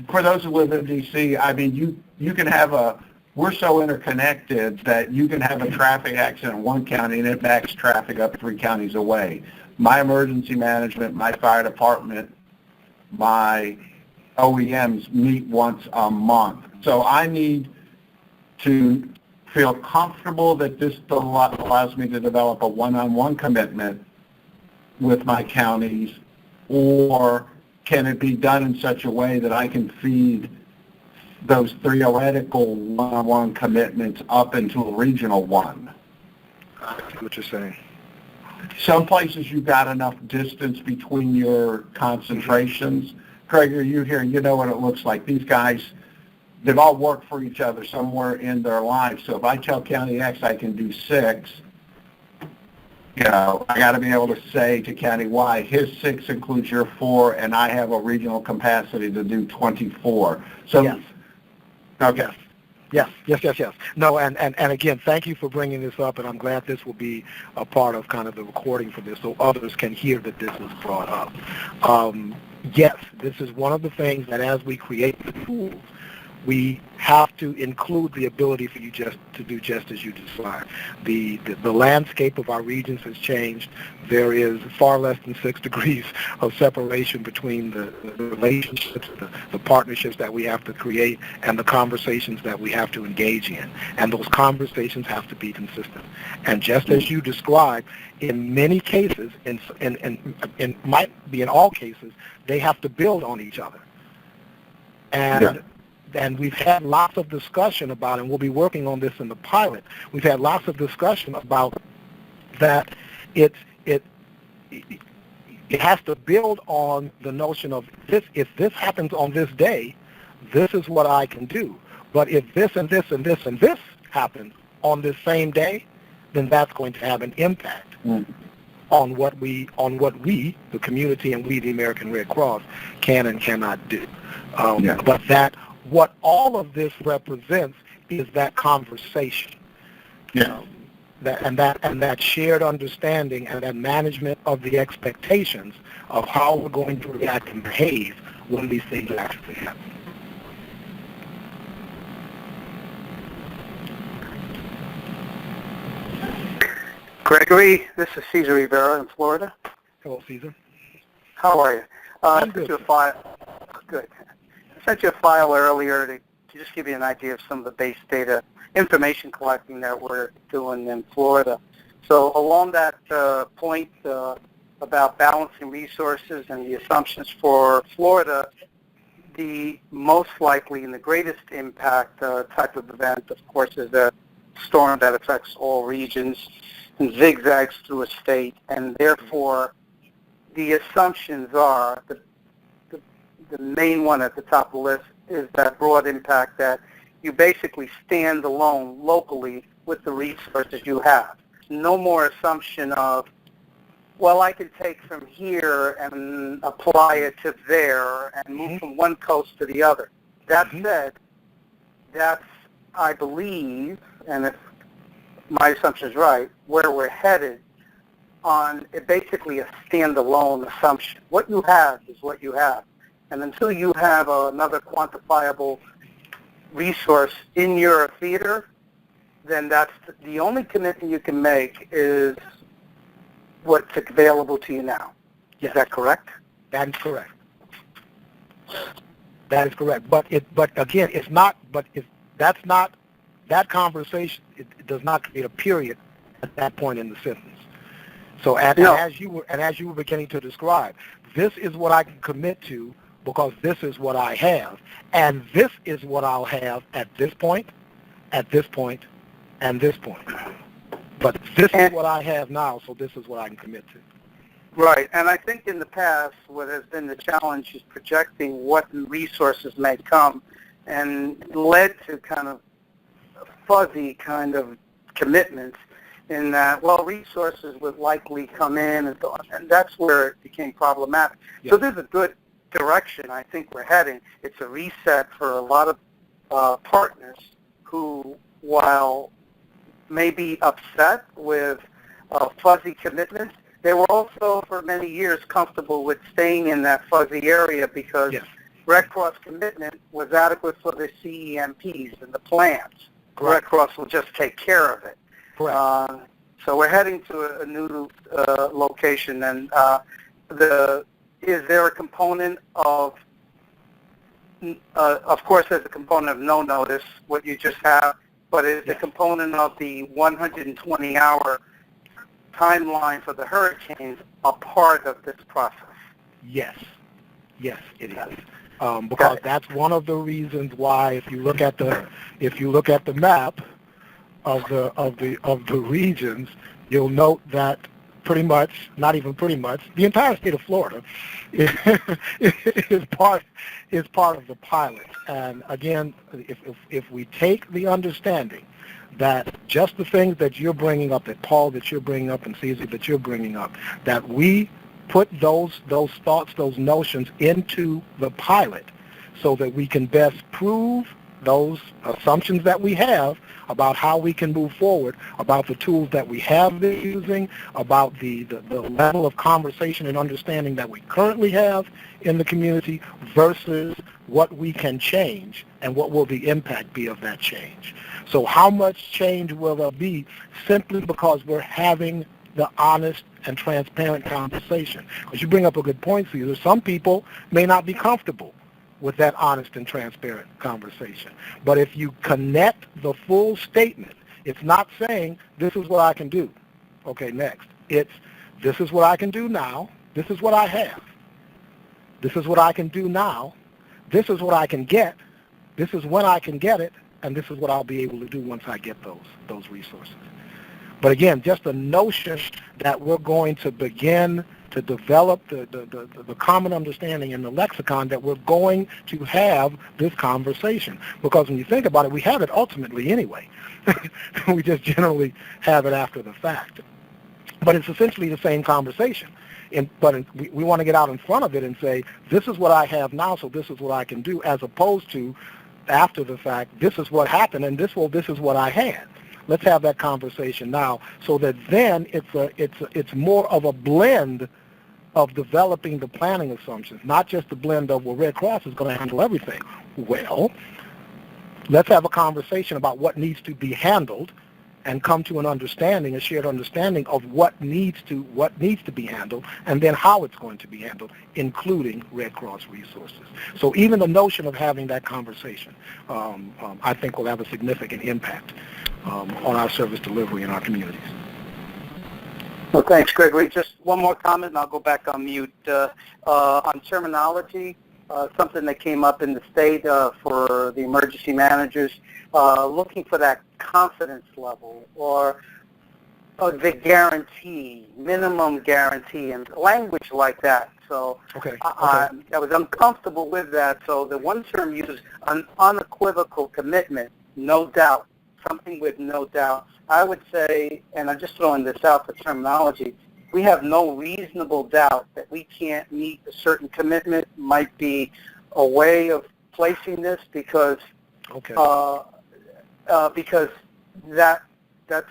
for those who live in D.C., I mean, you can have we're so interconnected that you can have a traffic accident in one county and it backs traffic up 3 counties away. My emergency management, my fire department, my OEMs meet once a month. So I need to feel comfortable that this allows me to develop a one-on-one commitment with my counties, or can it be done in such a way that I can feed those theoretical one-on-one commitments up into a regional one? I see what you're saying. Some places you've got enough distance between your concentrations. Gregory, you here, you know what it looks like. These guys, they've all worked for each other somewhere in their lives. So if I tell County X I can do 6, I got to be able to say to County Y, his 6 includes your 4, and I have a regional capacity to do 24. So, yes. Okay. Yes. No, and again, thank you for bringing this up, and I'm glad this will be a part of kind of the recording for this so others can hear that this was brought up. Yes, this is one of the things that as we create the tools, we have to include the ability for you to do just as you described. The landscape of our regions has changed. There is far less than 6 degrees of separation between the relationships, the partnerships that we have to create, and the conversations that we have to engage in. And those conversations have to be consistent. And just as you described, in many cases, in might be in all cases, they have to build on each other. And we've had lots of discussion about, and we'll be working on this in the pilot, we've had lots of discussion about that it has to build on the notion of this. If this happens on this day, this is what I can do. But if this and this and this and this happens on this same day, then that's going to have an impact on what we, the community, and we, the American Red Cross, can and cannot do. But what all of this represents is that conversation, that shared understanding and that management of the expectations of how we're going to react and behave when these things actually happen. Gregory, this is Cesar Rivera in Florida. Hello, Cesar. How are you? I'm good. Good. I sent you a file earlier to just give you an idea of some of the base data information collecting that we're doing in Florida. So along that point about balancing resources and the assumptions for Florida, the most likely and the greatest impact type of event, of course, is a storm that affects all regions and zigzags through a state, and therefore the assumptions are the main one at the top of the list is that broad impact that you basically stand alone locally with the resources you have. No more assumption of, well, I can take from here and apply it to there and move from one coast to the other. That said, that's, I believe, and if my assumption is right, where we're headed on basically a standalone assumption. What you have is what you have. And until you have another quantifiable resource in your theater, then that's the only commitment you can make is what's available to you now. Is that correct? That is correct. That is correct. But again, it's not. But if that's not that conversation, it does not create a period at that point in the sentence. So as you were beginning to describe, this is what I can commit to because this is what I have, and this is what I'll have at this point, at this point, and this point. But this is what I have now, so this is what I can commit to. Right, and I think in the past what has been the challenge is projecting what resources may come, and led to kind of fuzzy kind of commitments in that, well, resources would likely come in and so on, and that's where it became problematic. Yes. So there's a good direction I think we're heading. It's a reset for a lot of partners who, while maybe upset with fuzzy commitments, they were also for many years comfortable with staying in that fuzzy area because Yes. Red Cross commitment was adequate for the CEMPs and the plans. Correct. Red Cross will just take care of it. Correct. So we're heading to a new location, and is there a component of course there's a component of no notice, what you just have, but is the component of the 120-hour timeline for the hurricanes a part of this process? Yes. Yes, it is. Because that's one of the reasons why, if you look at the map of the regions, you'll note that pretty much, not even pretty much, the entire state of Florida is part of the pilot. And again, if we take the understanding that just the things that you're bringing up, that Paul, that you're bringing up, and Caesar, that you're bringing up, that we put those thoughts, those notions into the pilot so that we can best prove those assumptions that we have about how we can move forward, about the tools that we have been using, about the level of conversation and understanding that we currently have in the community versus what we can change and what will the impact be of that change. So how much change will there be simply because we're having the honest and transparent conversation? Because you bring up a good point, Caesar. Some people may not be comfortable with that honest and transparent conversation. But if you connect the full statement, it's not saying, this is what I can do. Okay, next. It's, this is what I can do now. This is what I have. This is what I can do now. This is what I can get. This is when I can get it. And this is what I'll be able to do once I get those resources. But again, just the notion that we're going to begin to develop the common understanding in the lexicon that we're going to have this conversation. Because when you think about it, we have it ultimately anyway. We just generally have it after the fact. But it's essentially the same conversation. We want to get out in front of it and say, this is what I have now, so this is what I can do, as opposed to after the fact, this is what happened, and this is what I had. Let's have that conversation now, so that then it's more of a blend of developing the planning assumptions, not just the blend of, well, Red Cross is going to handle everything. Well, let's have a conversation about what needs to be handled, and come to an understanding, a shared understanding of what needs to be handled, and then how it's going to be handled, including Red Cross resources. So even the notion of having that conversation, I think, will have a significant impact on our service delivery in our communities. Well, thanks, Gregory. Just one more comment, and I'll go back on mute. On terminology, something that came up in the state for the emergency managers, looking for that confidence level or the guarantee, minimum guarantee, and language like that. So I was uncomfortable with that. So the one term used, an unequivocal commitment, no doubt, something with no doubt. I would say, and I'm just throwing this out for terminology, we have no reasonable doubt that we can't meet a certain commitment might be a way of placing this, because that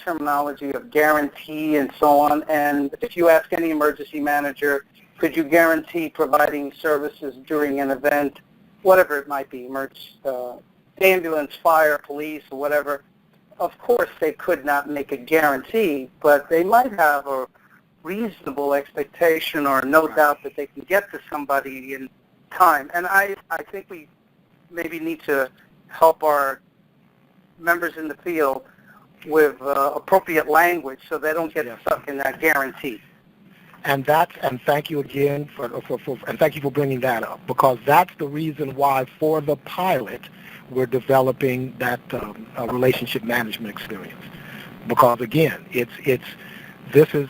terminology of guarantee and so on, and if you ask any emergency manager, could you guarantee providing services during an event, whatever it might be, ambulance, fire, police, or whatever, of course they could not make a guarantee, but they might have a reasonable expectation or no doubt that they can get to somebody in time. And I think we maybe need to help our members in the field with appropriate language so they don't get stuck in that guarantee. And thank you again and thank you for bringing that up, because that's the reason why for the pilot we're developing that relationship management experience. Because again, this is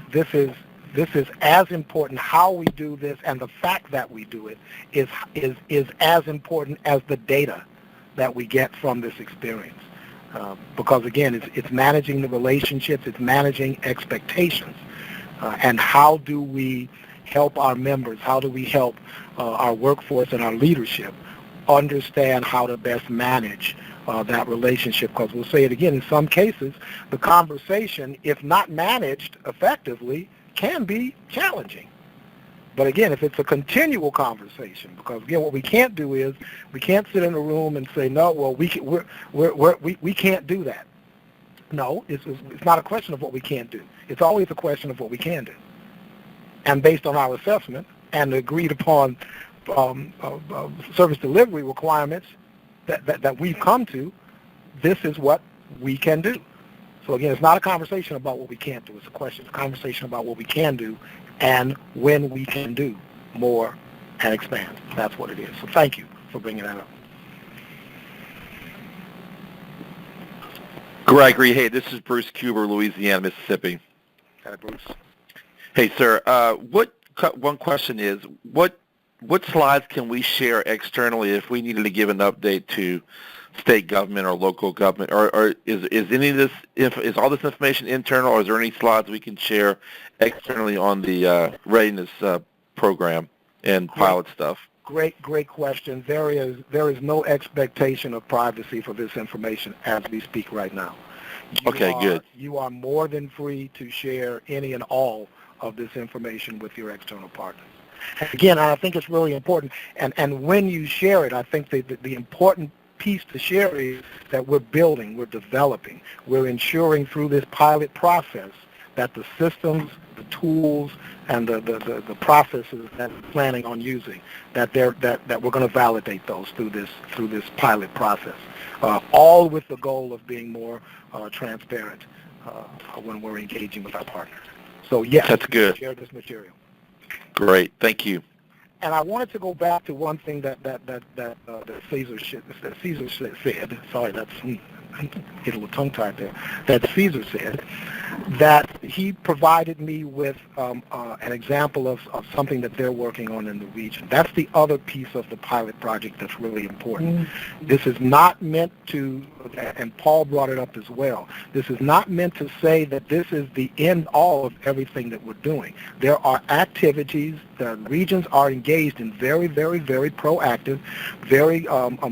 as important. How we do this and the fact that we do it is as important as the data that we get from this experience. Because again, it's managing the relationships, it's managing expectations. And how do we help our members, how do we help our workforce and our leadership understand how to best manage that relationship? Because we'll say it again, in some cases, the conversation, if not managed effectively, can be challenging. But again, if it's a continual conversation, because again, what we can't do is we can't sit in a room and say, no, well, we can't do that. No, it's not a question of what we can't do. It's always a question of what we can do. And based on our assessment and agreed upon service delivery requirements that we've come to, this is what we can do. So again, it's not a conversation about what we can't do. It's a conversation about what we can do and when we can do more and expand. That's what it is. So thank you for bringing that up. Gregory, hey, this is Bruce Cuber, Louisiana, Mississippi. Hi, Bruce. Hey, sir. One question is, what slides can we share externally if we needed to give an update to state government or local government, or is any of this is all this information internal, or is there any slides we can share externally on the readiness program and pilot stuff? Great question. There is no expectation of privacy for this information as we speak right now. Good. You are more than free to share any and all of this information with your external partners. Again, I think it's really important, and when you share it, I think the important piece to share is that we're building, we're developing, we're ensuring through this pilot process that the systems, the tools, and the processes that we're planning on using, that we're going to validate those through this pilot process, all with the goal of being more transparent when we're engaging with our partners. So yes, that's good. Share this material. Great, thank you. And I wanted to go back to one thing that Caesar said. Sorry, that's get a little tongue-tied there. That Caesar said that he provided me with an example of something that they're working on in the region. That's the other piece of the pilot project that's really important. Mm-hmm. This is not meant to, and Paul brought it up as well, this is not meant to say that this is the end all of everything that we're doing. There are activities, the regions are engaged in very, very, very proactive, very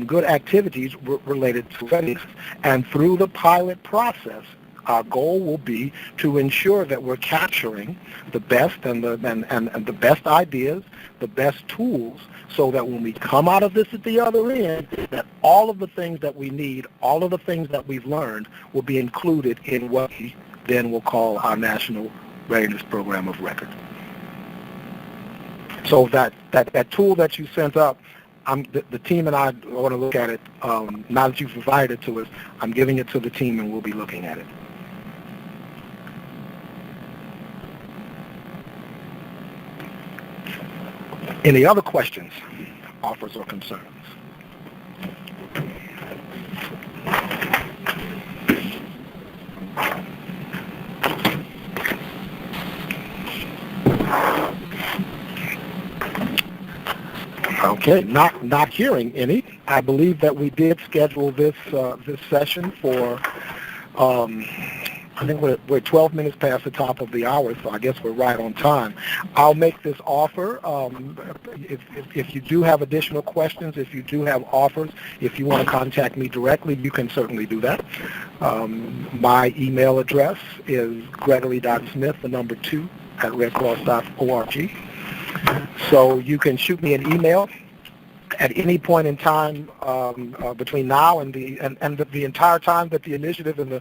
good activities related to readiness. And through the pilot process, our goal will be to ensure that we're capturing the best and the best ideas, the best tools, so that when we come out of this at the other end, that all of the things that we need, all of the things that we've learned will be included in what we then will call our National Readiness Program of Record. So that tool that you sent up, the team and I want to look at it. Now that you've provided it to us, I'm giving it to the team and we'll be looking at it. Any other questions, offers, or concerns? Okay, not hearing any. I believe that we did schedule this session for. I think we're 12 minutes past the top of the hour, so I guess we're right on time. I'll make this offer. If you do have additional questions, if you do have offers, if you want to contact me directly, you can certainly do that. My email address is gregory.smith2@redcross.org. So you can shoot me an email at any point in time between now and the entire time that the initiative and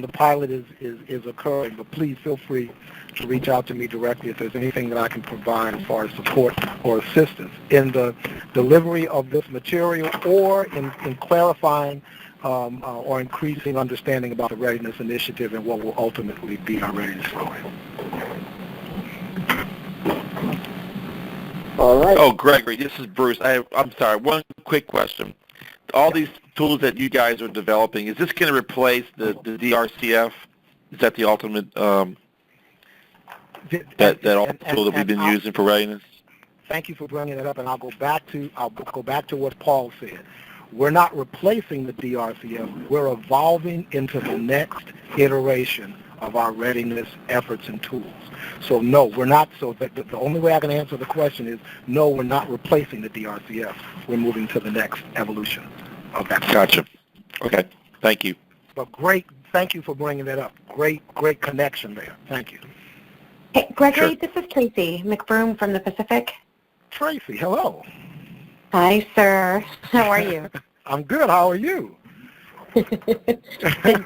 the pilot is occurring. But please feel free to reach out to me directly if there's anything that I can provide as far as support or assistance in the delivery of this material or in clarifying or increasing understanding about the Readiness Initiative and what will ultimately be our readiness program. All right. Oh, Gregory, this is Bruce. I'm sorry, one quick question. All these tools that you guys are developing, is this going to replace the DRCF? Is that the ultimate, that tool that we've been using for readiness? Thank you for bringing it up, and I'll go back to what Paul said. We're not replacing the DRCF. We're evolving into the next iteration of our readiness efforts and tools. So no, we're not. So the only way I can answer the question is no, we're not replacing the DRCF. We're moving to the next evolution of that. Gotcha. Okay. Thank you. But great. Thank you for bringing that up. Great connection there. Thank you. Hey, Gregory, Sure. this is Tracy McBroom from the Pacific. Tracy, hello. Hi, sir. How are you? I'm good. How are you? Big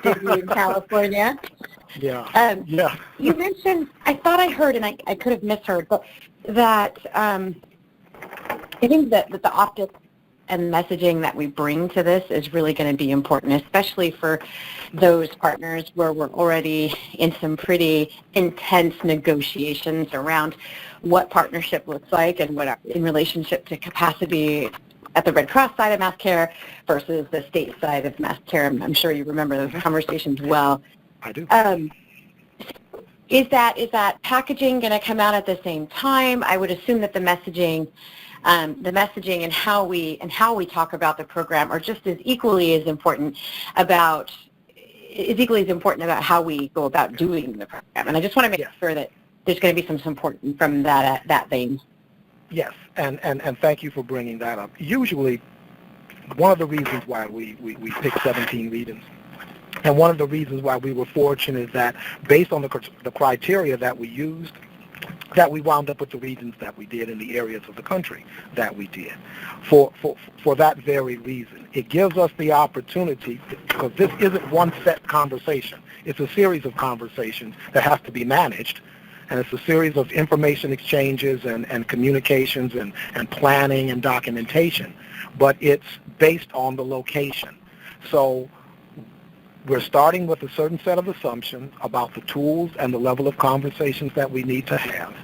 busy in California. Yeah. Yeah. You mentioned, I thought I heard, and I could have misheard, but that I think that the optics and messaging that we bring to this is really going to be important, especially for those partners where we're already in some pretty intense negotiations around what partnership looks like and what in relationship to capacity at the Red Cross side of mass care versus the state side of mass care. I'm sure you remember those conversations well. I do. Is that packaging going to come out at the same time? I would assume that the messaging and how we talk about the program are just as equally as important about how we go about doing the program. And I just want to make sure that there's going to be some support from that vein. Yes, and thank you for bringing that up. Usually, one of the reasons why we pick 17 regions, and one of the reasons why we were fortunate is that based on the criteria that we used, that we wound up with the regions that we did in the areas of the country that we did. For that very reason, it gives us the opportunity, because this isn't one set conversation. It's a series of conversations that have to be managed. And it's a series of information exchanges and communications and planning and documentation. But it's based on the location. So we're starting with a certain set of assumptions about the tools and the level of conversations that we need to have.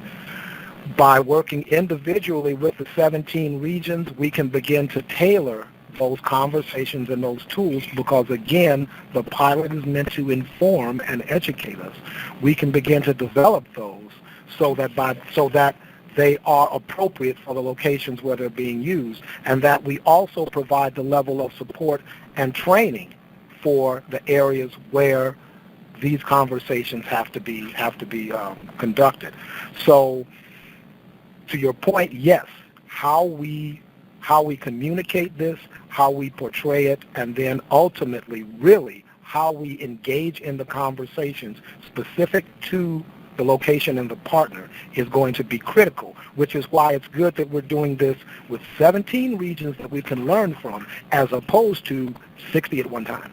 By working individually with the 17 regions, we can begin to tailor those conversations and those tools, because again, the pilot is meant to inform and educate us. We can begin to develop those so that they are appropriate for the locations where they're being used, and that we also provide the level of support and training for the areas where these conversations have to be conducted. So, to your point, yes, how we communicate this, how we portray it, and then ultimately, really, how we engage in the conversations specific to the location and the partner is going to be critical, which is why it's good that we're doing this with 17 regions that we can learn from, as opposed to 60 at one time.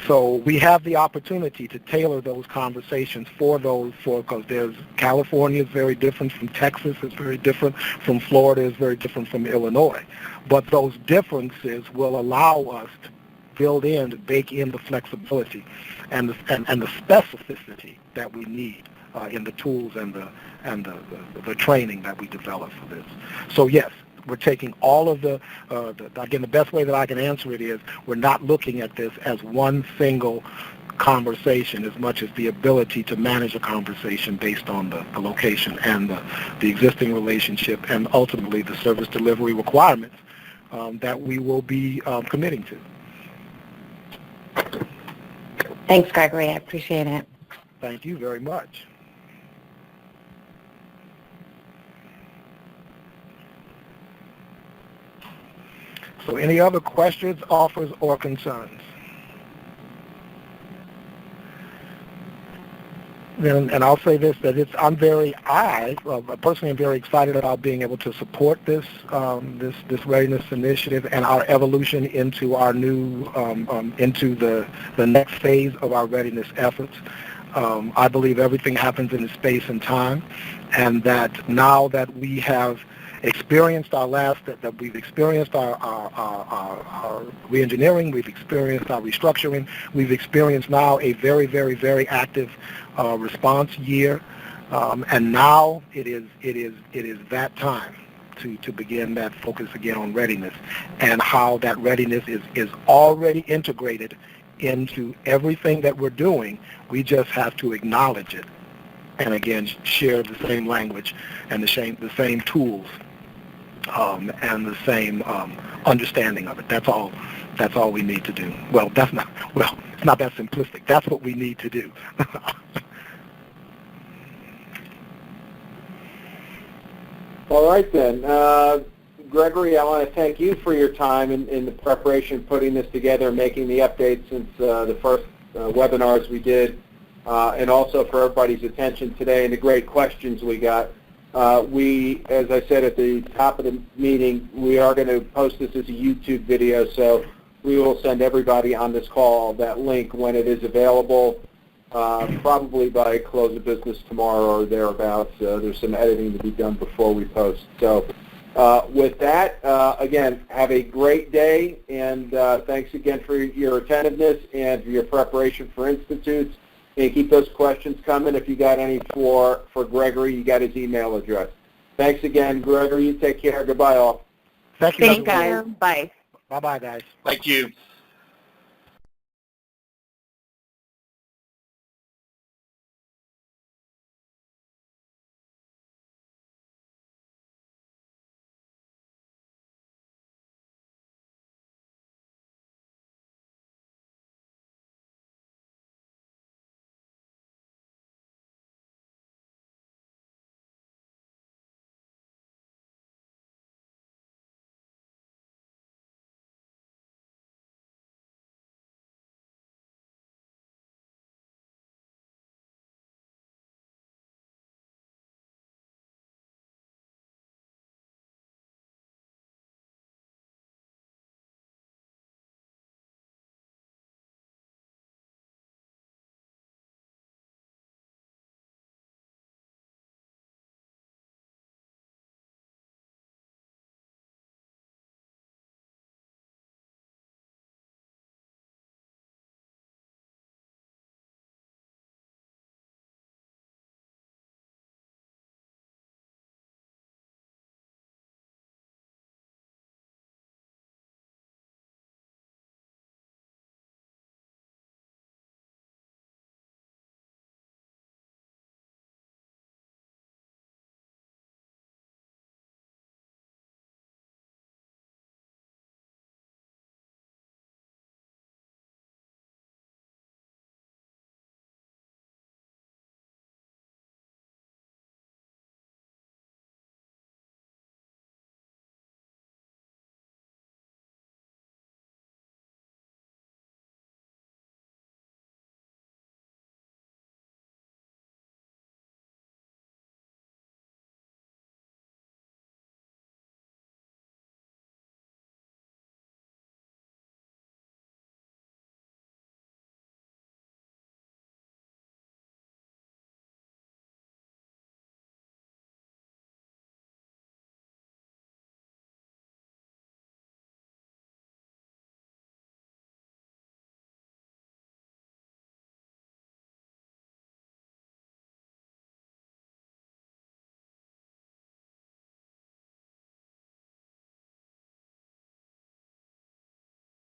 So we have the opportunity to tailor those conversations because California is very different from Texas, it's very different from Florida, it's very different from Illinois. But those differences will allow us to bake in the flexibility and the specificity that we need in the tools and the training that we develop for this. So yes, we're taking all of again, the best way that I can answer it is we're not looking at this as one single conversation as much as the ability to manage a conversation based on the location and the existing relationship and ultimately the service delivery requirements that we will be committing to. Thanks, Gregory. I appreciate it. Thank you very much. So any other questions, offers, or concerns? And I'll say this, that I personally am very excited about being able to support this Readiness Initiative and our evolution into our new, into the next phase of our readiness efforts. I believe everything happens in space and time, and that now that we have experienced we've experienced our re-engineering, we've experienced our restructuring, we've experienced now a very, very, very active response year, And now it is that time to begin that focus again on readiness, and how that readiness is already integrated into everything that we're doing. We just have to acknowledge it, and again share the same language and the same tools and the same understanding of it. That's all we need to do. Well, it's not that simplistic. That's what we need to do. All right then. Gregory, I want to thank you for your time in the preparation, putting this together, and making the updates since the first webinars we did, and also for everybody's attention today and the great questions we got. We, as I said at the top of the meeting, we are going to post this as a YouTube video, so we will send everybody on this call that link when it is available, probably by close of business tomorrow or thereabouts. There's some editing to be done before we post. So with that, again, have a great day, and thanks again for your attentiveness and for your preparation for institutes. And keep those questions coming. If you got any for Gregory, you got his email address. Thanks again, Gregory. You take care. Goodbye, all. Thank you. Thanks, guys. Bye. Bye-bye, guys. Thank you.